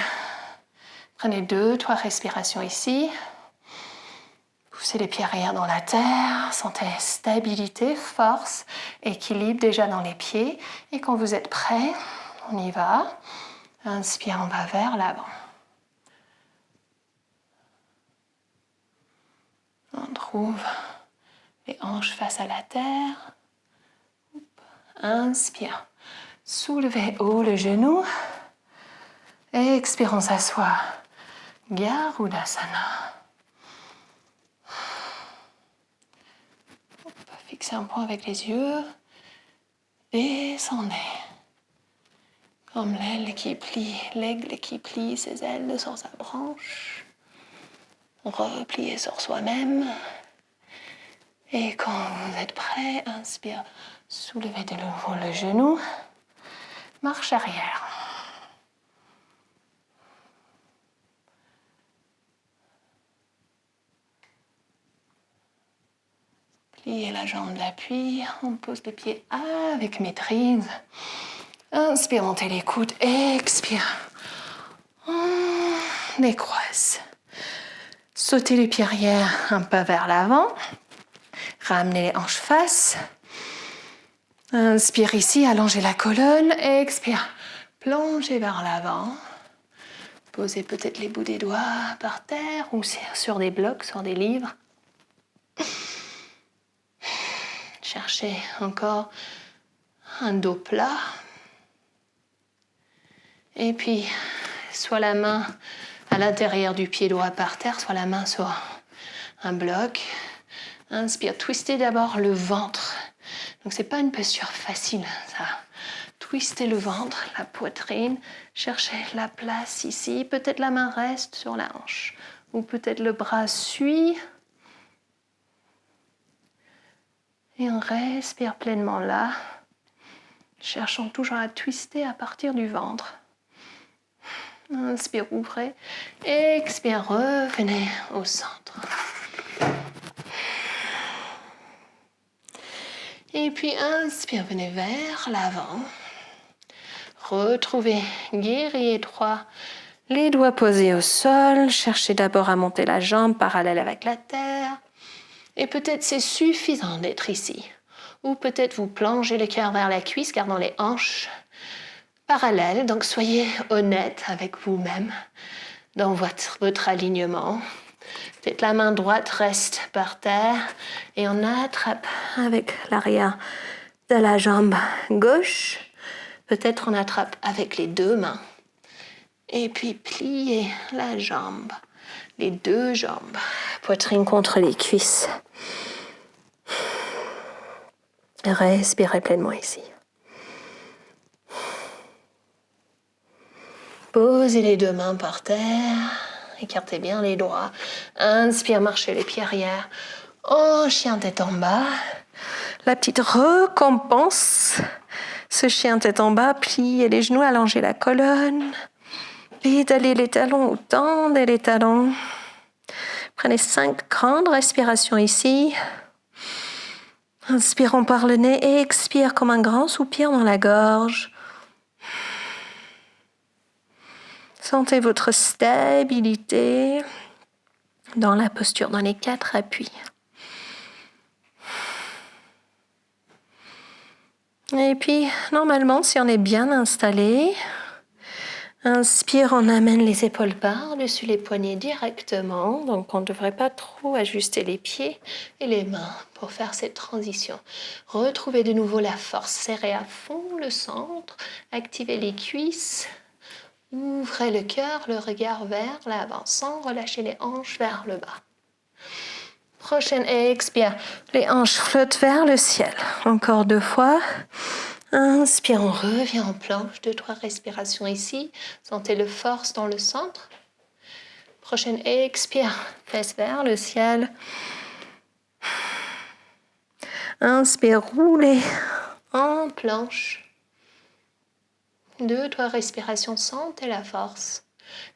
Prenez 2-3 respirations ici. Poussez les pieds arrière dans la terre. Sentez stabilité, force, équilibre déjà dans les pieds. Et quand vous êtes prêts, on y va. Inspire, on va vers l'avant. On trouve les hanches face à la terre. Inspire. Soulevez haut le genou. Expire, on s'assoit. Garudasana. Fixez un point avec les yeux. Descendez. Comme l'aigle qui plie ses ailes sur sa branche. Repliez sur soi-même. Et quand vous êtes prêt, inspire. Soulevez de nouveau le genou. Marche arrière. Pliez la jambe d'appui. On pose les pieds avec maîtrise. Inspire, montez les coudes. Expire. On décroise. Sautez les pieds arrière un peu vers l'avant. Ramenez les hanches face. Inspire ici, allongez la colonne. Expire. Plongez vers l'avant. Posez peut-être les bouts des doigts par terre ou sur des blocs, sur des livres. Cherchez encore un dos plat. Et puis, soit la main à l'intérieur du pied droit par terre, soit la main sur un bloc. Inspire, twistez d'abord le ventre. Donc, c'est pas une posture facile, ça. Twistez le ventre, la poitrine. Cherchez la place ici. Peut-être la main reste sur la hanche. Ou peut-être le bras suit. Et on respire pleinement là. Cherchons toujours à twister à partir du ventre. Inspire, ouvrez. Expire, revenez au centre. Et puis inspire, venez vers l'avant. Retrouvez guerrier droit. Les doigts posés au sol. Cherchez d'abord à monter la jambe parallèle avec la terre. Et peut-être c'est suffisant d'être ici. Ou peut-être vous plongez le cœur vers la cuisse, gardant les hanches parallèles. Donc soyez honnête avec vous-même dans votre alignement. Peut-être la main droite reste par terre et on attrape avec l'arrière de la jambe gauche. Peut-être on attrape avec les deux mains. Et puis pliez la jambe, les deux jambes, poitrine contre les cuisses. Respirez pleinement ici. Posez les deux mains par terre. Écartez bien les doigts. Inspire, marchez les pieds arrière. Oh, chien tête en bas. La petite récompense. Ce chien tête en bas, pliez les genoux, allongez la colonne. Pédalez les talons ou tendez les talons. Prenez 5 grandes respirations ici. Inspirons par le nez et expire comme un grand soupir dans la gorge. Sentez votre stabilité dans la posture, dans les 4 appuis. Et puis, normalement, si on est bien installé, inspire, on amène les épaules par-dessus les poignets directement. Donc, on ne devrait pas trop ajuster les pieds et les mains pour faire cette transition. Retrouvez de nouveau la force. Serrez à fond le centre. Activez les cuisses. Ouvrez le cœur, le regard vers l'avant, sans relâcher les hanches vers le bas. Prochaine expire. Les hanches flottent vers le ciel. Encore 2 fois. Inspire, on revient en planche. 2-3 respirations ici. Sentez le force dans le centre. Prochaine expire. Fesse vers le ciel. Inspire, roulez en planche. 2-3 respirations, sentez la force.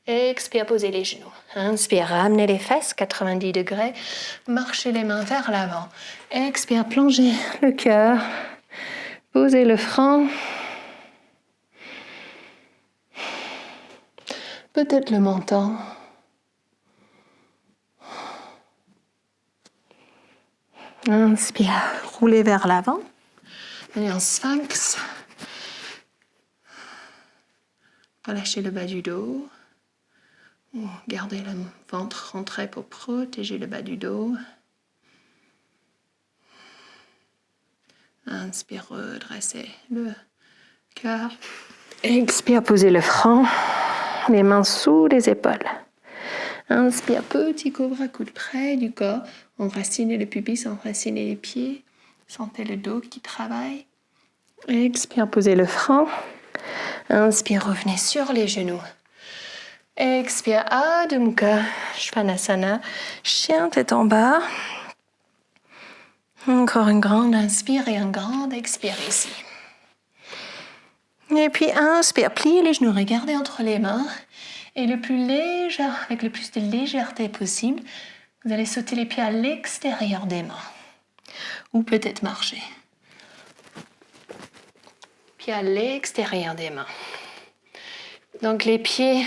Expire, posez les genoux. Inspire, ramenez les fesses, 90 degrés. Marchez les mains vers l'avant. Expire, plongez le cœur. Posez le front. Peut-être le menton. Inspire, roulez vers l'avant. Et en sphinx. Relâchez le bas du dos. Gardez le ventre rentré pour protéger le bas du dos. Inspire, redressez le cœur. Expire, posez le front. Les mains sous les épaules. Inspire, petit cobra, coude près du corps. Enracinez le pubis, enracinez les pieds. Sentez le dos qui travaille. Expire, posez le front. Inspire, revenez sur les genoux. Expire, Adho Mukha Svanasana. Chien tête en bas. Encore une grande inspire et un grand expire ici. Et puis inspire, pliez les genoux, regardez entre les mains. Et le plus léger, avec le plus de légèreté possible, vous allez sauter les pieds à l'extérieur des mains. Ou peut-être marcher. Pieds à l'extérieur des mains. Donc les pieds,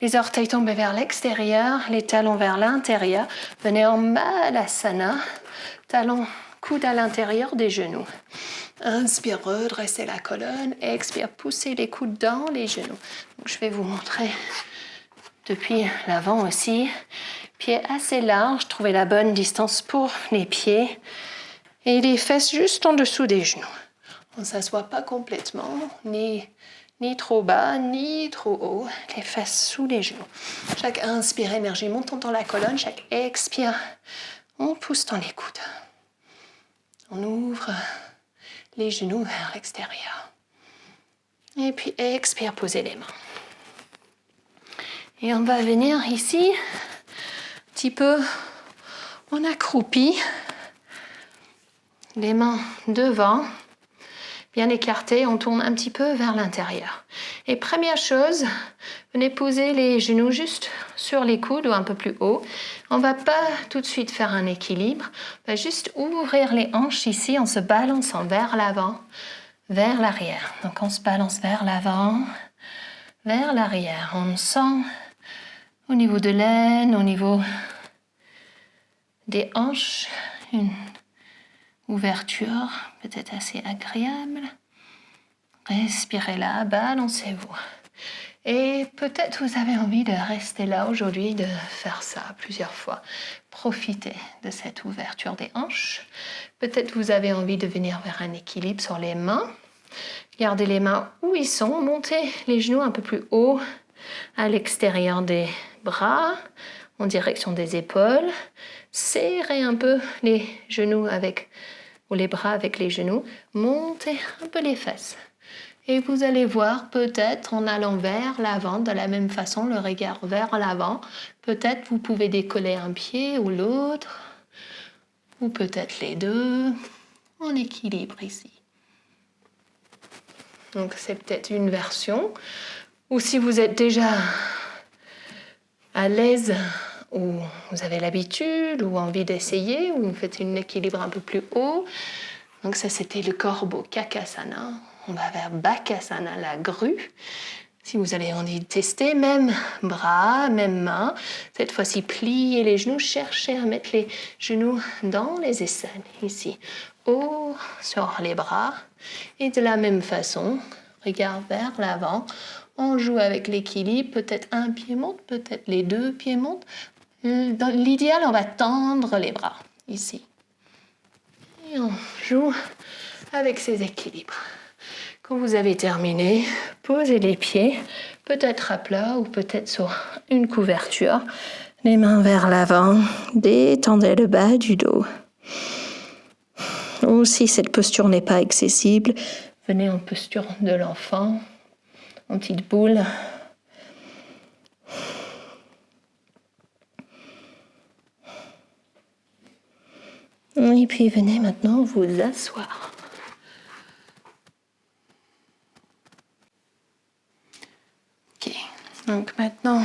les orteils tombent vers l'extérieur, les talons vers l'intérieur. Venez en Malasana. Talons, coudes à l'intérieur des genoux. Inspire, redressez la colonne. Expire, poussez les coudes dans les genoux. Donc, je vais vous montrer depuis l'avant aussi. Pieds assez larges, trouvez la bonne distance pour les pieds. Et les fesses juste en dessous des genoux. On ne s'assoit pas complètement, ni trop bas, ni trop haut. Les fesses sous les genoux. Chaque inspire, énergie montant dans la colonne. Chaque expire, on pousse dans les coudes. On ouvre les genoux vers l'extérieur. Et puis expire, posez les mains. Et on va venir ici, un petit peu en accroupi. Les mains devant, bien écartées, on tourne un petit peu vers l'intérieur. Et première chose, venez poser les genoux juste sur les coudes ou un peu plus haut. On ne va pas tout de suite faire un équilibre. On va juste ouvrir les hanches ici en se balançant vers l'avant, vers l'arrière. Donc on se balance vers l'avant, vers l'arrière. On sent au niveau de l'aine, au niveau des hanches, une ouverture peut-être assez agréable. Respirez là, balancez-vous. Et peut-être vous avez envie de rester là aujourd'hui, de faire ça plusieurs fois. Profitez de cette ouverture des hanches. Peut-être vous avez envie de venir vers un équilibre sur les mains. Gardez les mains où ils sont. Montez les genoux un peu plus haut à l'extérieur des bras, en direction des épaules. Serrez un peu les genoux ou les bras avec les genoux. Montez un peu les fesses. Et vous allez voir, peut-être en allant vers l'avant, de la même façon, le regard vers l'avant, peut-être vous pouvez décoller un pied ou l'autre, ou peut-être les deux, en équilibre ici. Donc c'est peut-être une version, ou si vous êtes déjà à l'aise, ou vous avez l'habitude, ou envie d'essayer, ou vous faites un équilibre un peu plus haut. Donc ça, c'était le corbeau Kakasana. On va vers Bakasana, la grue. Si vous avez envie de tester, même bras, même main. Cette fois-ci, pliez les genoux. Cherchez à mettre les genoux dans les aisselles, ici. Haut sur les bras. Et de la même façon, regard vers l'avant. On joue avec l'équilibre. Peut-être un pied monte, peut-être les deux pieds montent. Dans l'idéal, on va tendre les bras, ici. Et on joue avec ces équilibres. Quand vous avez terminé, posez les pieds, peut-être à plat ou peut-être sur une couverture. Les mains vers l'avant, détendez le bas du dos. Ou si cette posture n'est pas accessible, venez en posture de l'enfant, en petite boule. Et puis venez maintenant vous asseoir. Ok, donc maintenant,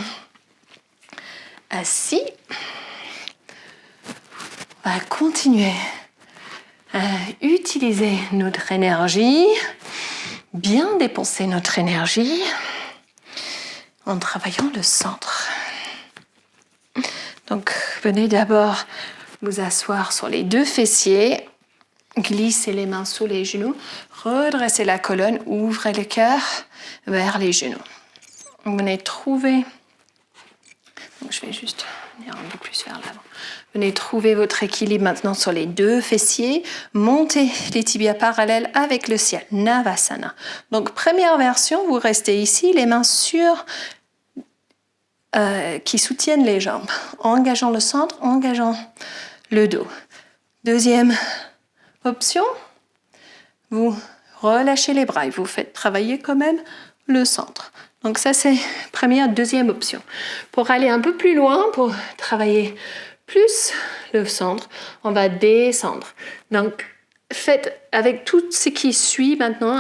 assis, on va continuer à utiliser notre énergie, bien dépenser notre énergie en travaillant le centre. Donc, venez d'abord vous asseoir sur les deux fessiers, glissez les mains sous les genoux, redressez la colonne, ouvrez le cœur vers les genoux. Venez trouver, donc je vais juste venir un peu plus vers l'avant. Venez trouver votre équilibre maintenant sur les deux fessiers. Montez les tibias parallèles avec le ciel. Navasana. Donc première version, vous restez ici, les mains qui soutiennent les jambes. Engageant le centre, engageant le dos. Deuxième option, vous relâchez les bras et vous faites travailler quand même le centre. Donc ça c'est deuxième option. Pour aller un peu plus loin, pour travailler plus le centre, on va descendre. Donc faites avec tout ce qui suit maintenant,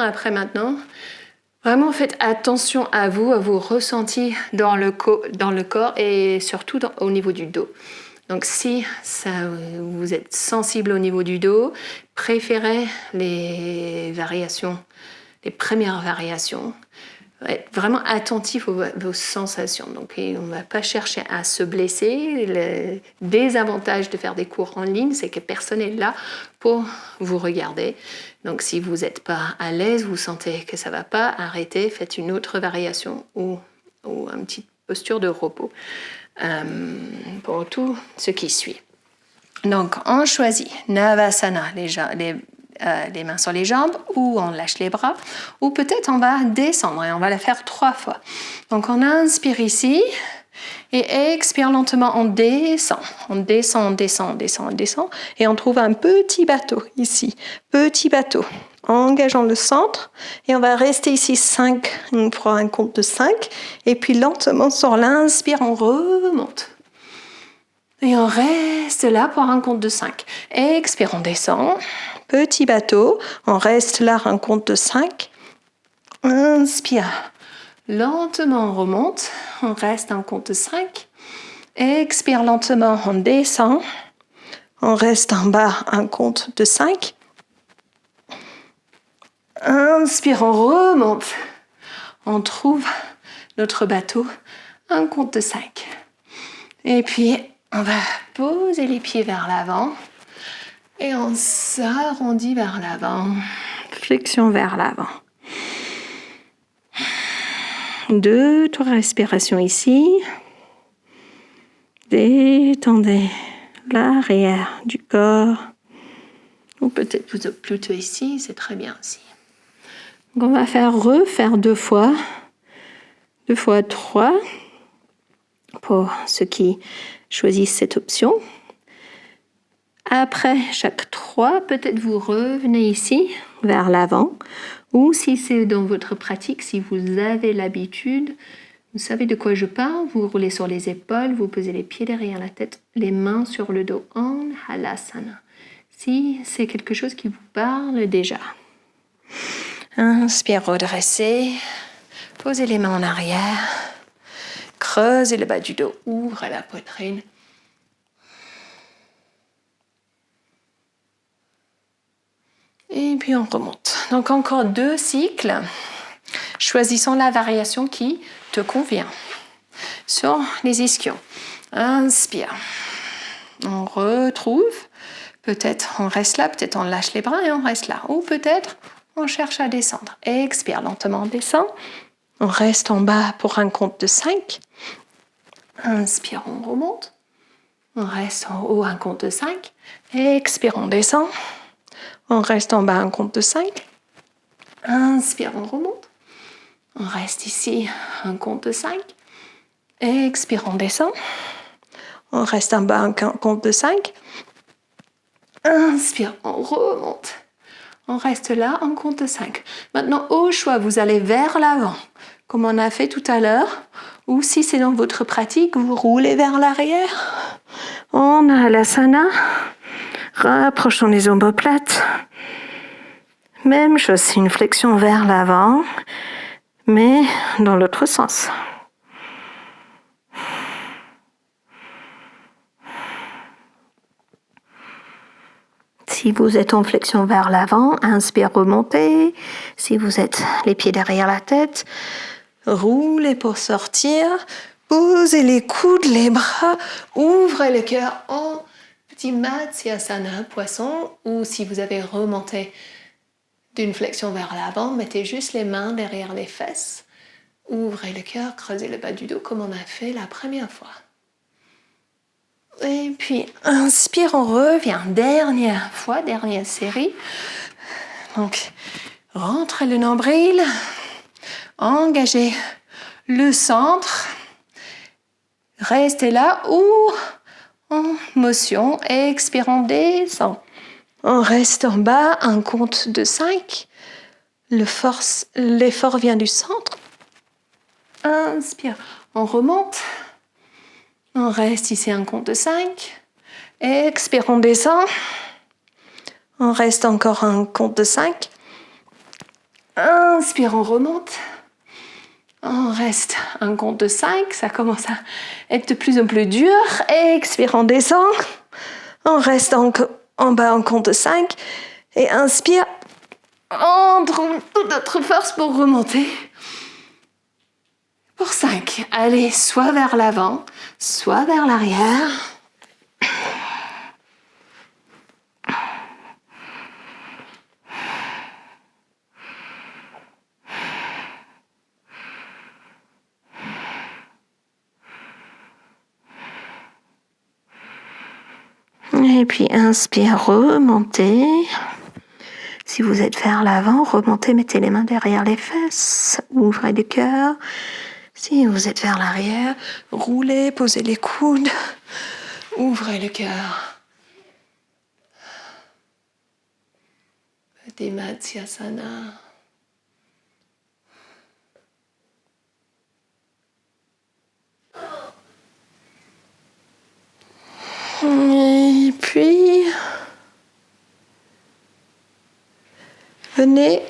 vraiment faites attention à vos ressentis dans le corps et surtout au niveau du dos. Donc si vous êtes sensible au niveau du dos, préférez les premières variations. Être vraiment attentif vos sensations. Donc on ne va pas chercher à se blesser. Le désavantage de faire des cours en ligne, c'est que personne n'est là pour vous regarder. Donc si vous n'êtes pas à l'aise, vous sentez que ça ne va pas, arrêtez, faites une autre variation ou une petite posture de repos pour tout ce qui suit. Donc on choisit Navasana, les mains sur les jambes, ou on lâche les bras, ou peut-être on va descendre et on va la faire 3 fois. Donc on inspire ici et expire lentement, on descend, et on trouve un petit bateau ici, petit bateau, engageant le centre et on va rester ici 5, on prend un compte de 5 et puis lentement sur l'inspire on remonte. Et on reste là pour un compte de 5. Expire, on descend. Petit bateau. On reste là un compte de 5. Inspire. Lentement, on remonte. On reste un compte de 5. Expire lentement, on descend. On reste en bas un compte de 5. Inspire, on remonte. On trouve notre bateau, un compte de 5. Et puis, on va poser les pieds vers l'avant et on s'arrondit vers l'avant. Flexion vers l'avant. 2 respirations ici. Détendez l'arrière du corps. Ou peut-être plutôt ici, c'est très bien aussi. Donc on va refaire 2 fois. 2 fois 3 pour ceux qui choisissent cette option. Après chaque 3, peut-être vous revenez ici, vers l'avant, ou si c'est dans votre pratique, si vous avez l'habitude, vous savez de quoi je parle, vous roulez sur les épaules, vous posez les pieds derrière la tête, les mains sur le dos, en halasana. Si c'est quelque chose qui vous parle déjà. Inspire, redressez, posez les mains en arrière, creusez le bas du dos, ouvrez la poitrine. Et puis on remonte. Donc encore 2 cycles. Choisissons la variation qui te convient. Sur les ischions. Inspire. On retrouve. Peut-être on reste là, peut-être on lâche les bras et on reste là. Ou peut-être on cherche à descendre. Expire lentement, on descend. On reste en bas pour un compte de 5. Inspire, on remonte. On reste en haut, un compte de 5. Expire, on descend. On reste en bas, un compte de 5. Inspire, on remonte. On reste ici, un compte de 5. Expire, on descend. On reste en bas, un compte de 5. Inspire, on remonte. On reste là, un compte de 5. Maintenant, au choix, vous allez vers l'avant, comme on a fait tout à l'heure. Ou si c'est dans votre pratique, vous roulez vers l'arrière. On a l'asana. Rapprochons les omoplates. Même chose, c'est une flexion vers l'avant, mais dans l'autre sens. Si vous êtes en flexion vers l'avant, inspire, remontez. Si vous êtes les pieds derrière la tête, roulez pour sortir. Posez les coudes, les bras, ouvrez le cœur en petit Matsyasana, poisson, ou si vous avez remonté d'une flexion vers l'avant, mettez juste les mains derrière les fesses Ouvrez le cœur, creusez le bas du dos comme on a fait la première fois. Et puis, inspire, on revient. Dernière fois, dernière série. Donc, rentrez le nombril. Engagez le centre. Restez là ou en motion. Expire, on descend. On reste en bas, un compte de 5. L'effort vient du centre. Inspire, on remonte. On reste ici un compte de 5. Expire, on descend. On reste encore un compte de 5. Inspire, on remonte. On reste un compte de 5. Ça commence à être de plus en plus dur. Expire, on descend. On reste en bas en compte de 5. Et inspire. On trouve toute notre force pour remonter. Pour 5. Allez, soit vers l'avant, soit vers l'arrière. Et puis inspire, remontez. Si vous êtes vers l'avant, remontez, mettez les mains derrière les fesses, ouvrez le cœur. Si vous êtes vers l'arrière, roulez, posez les coudes, ouvrez le cœur. Petit Matsyasana. Et puis, venez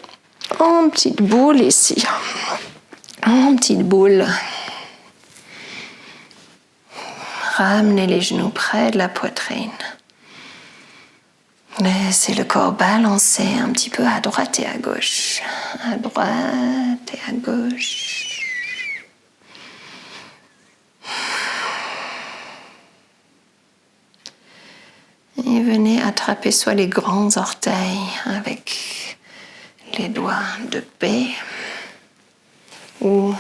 en petite boule ici. En petite boule. Ramenez les genoux près de la poitrine. Laissez le corps balancer un petit peu à droite et à gauche. À droite et à gauche. Et venez attraper soit les grands orteils avec les doigts de paix ou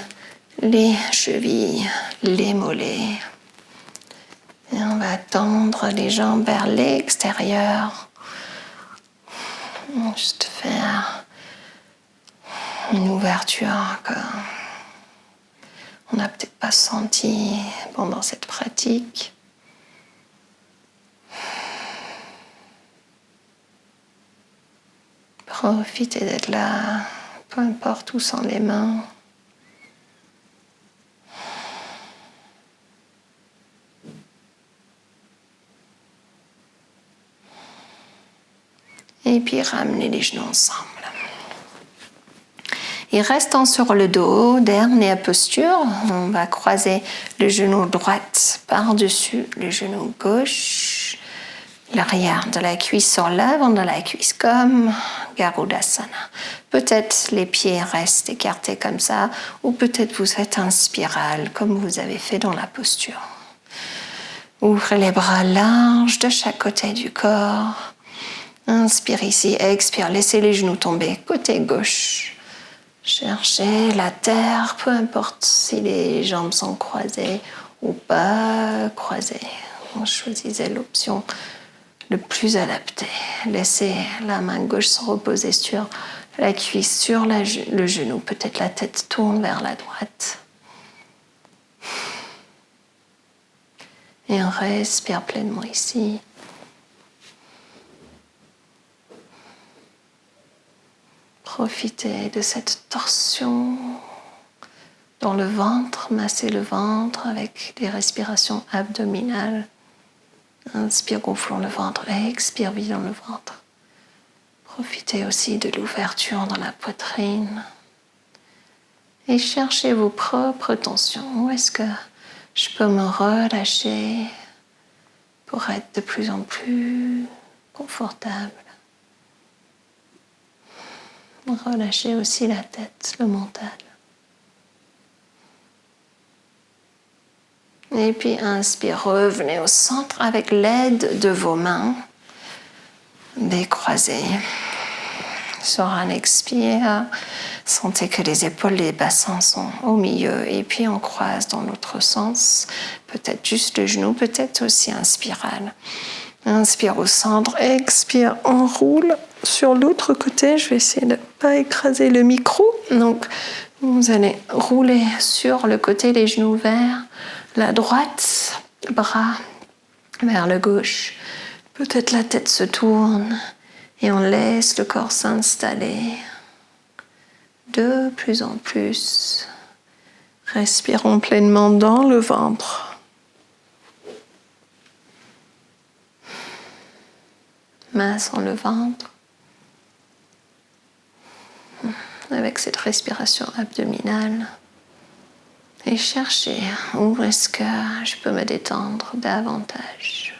les chevilles, les mollets. Et on va tendre les jambes vers l'extérieur. Juste faire une ouverture qu'on n'a peut-être pas senti pendant cette pratique. Profitez d'être là, peu importe où sont les mains. Et puis ramenez les genoux ensemble. Et restant sur le dos, dernière posture, on va croiser le genou droit par-dessus le genou gauche. L'arrière de la cuisse sur l'avant de la cuisse comme Garudasana. Peut-être les pieds restent écartés comme ça, ou peut-être vous faites un spirale comme vous avez fait dans la posture. Ouvrez les bras larges de chaque côté du corps. Inspire ici, expire, laissez les genoux tomber côté gauche. Cherchez la terre, peu importe si les jambes sont croisées ou pas croisées. Choisissez l'option le plus adapté. Laissez la main gauche se reposer sur la cuisse, sur le genou. Peut-être la tête tourne vers la droite. Et on respire pleinement ici. Profitez de cette torsion dans le ventre. Massez le ventre avec des respirations abdominales. Inspire, gonflons le ventre. Expire, vidons le ventre. Profitez aussi de l'ouverture dans la poitrine. Et cherchez vos propres tensions. Où est-ce que je peux me relâcher pour être de plus en plus confortable? Relâchez aussi la tête, le mental. Et puis inspire, revenez au centre avec l'aide de vos mains décroisées. Sur un expire, sentez que les épaules, les bassins sont au milieu et puis on croise dans l'autre sens, peut-être juste le genou, peut-être aussi un spiral. Inspire au centre, expire, enroule. Sur l'autre côté, je vais essayer de ne pas écraser le micro. Donc, vous allez rouler sur le côté, les genoux vers la droite, bras vers le gauche. Peut-être la tête se tourne et on laisse le corps s'installer de plus en plus. Respirons pleinement dans le ventre. Main sur le ventre. Avec cette respiration abdominale. Et chercher où est-ce que je peux me détendre davantage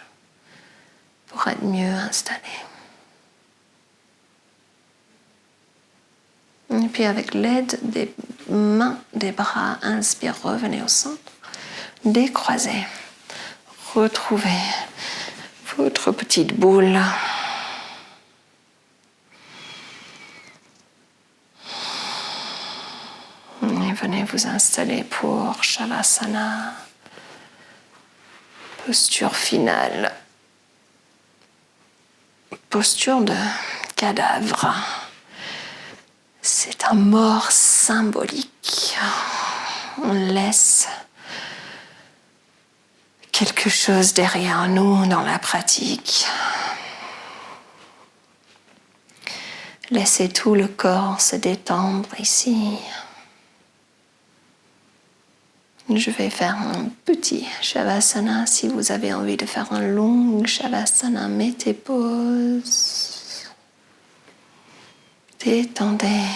pour être mieux installé. Et puis avec l'aide des mains, des bras, inspire, revenez au centre. Décroisez. Retrouvez votre petite boule. Et venez vous installer pour Shavasana. Posture finale. Posture de cadavre. C'est un mort symbolique. On laisse quelque chose derrière nous dans la pratique. Laissez tout le corps se détendre ici. Je vais faire un petit Shavasana. Si vous avez envie de faire un long Shavasana, mettez pause. Détendez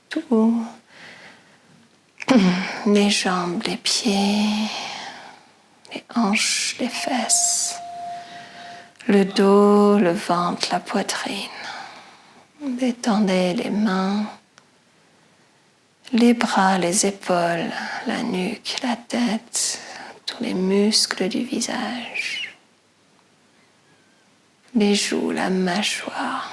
tout. Les jambes, les pieds, les hanches, les fesses, le dos, le ventre, la poitrine. Détendez les mains, les bras, les épaules, la nuque, la tête, tous les muscles du visage, les joues, la mâchoire.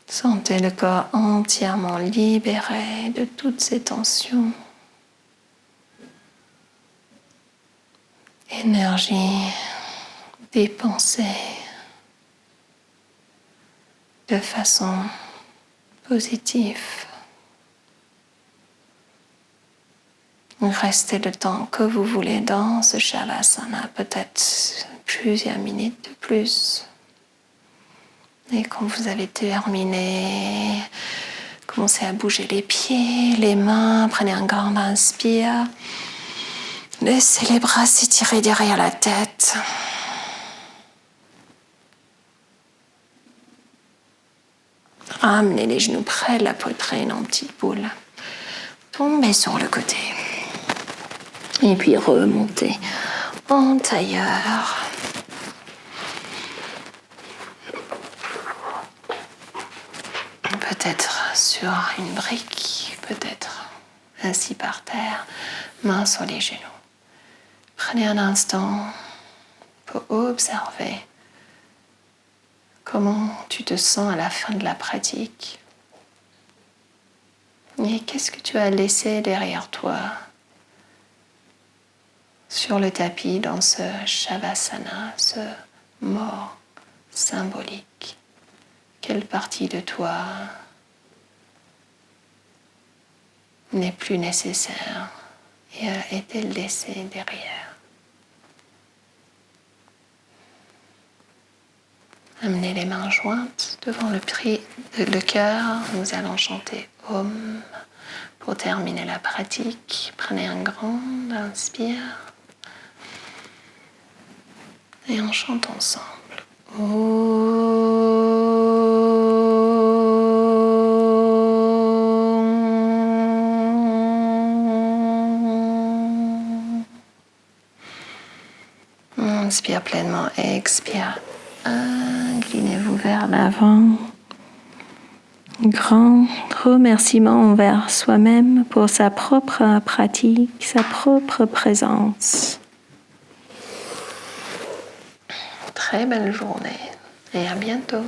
Sentez le corps entièrement libéré de toutes ces tensions. Énergie dépensée de façon positive. Restez le temps que vous voulez dans ce Shavasana, peut-être plusieurs minutes de plus. Et quand vous avez terminé, commencez à bouger les pieds, les mains, prenez un grand inspire. Laissez les bras s'étirer derrière la tête. Ramenez les genoux près de la poitrine en petite boule. Tombez sur le côté. Et puis remontez en tailleur. Peut-être sur une brique, peut-être assis par terre, mains sur les genoux. Prenez un instant pour observer comment tu te sens à la fin de la pratique. Et qu'est-ce que tu as laissé derrière toi sur le tapis dans ce Shavasana, ce mort symbolique? Quelle partie de toi n'est plus nécessaire et a été laissée derrière? Amenez les mains jointes devant le cœur. Nous allons chanter Om pour terminer la pratique. Prenez un grand inspire et on chante ensemble. Inspire pleinement, expire. Inclinez-vous vers l'avant. Un grand remerciement envers soi-même pour sa propre pratique, sa propre présence. Très belle journée et à bientôt.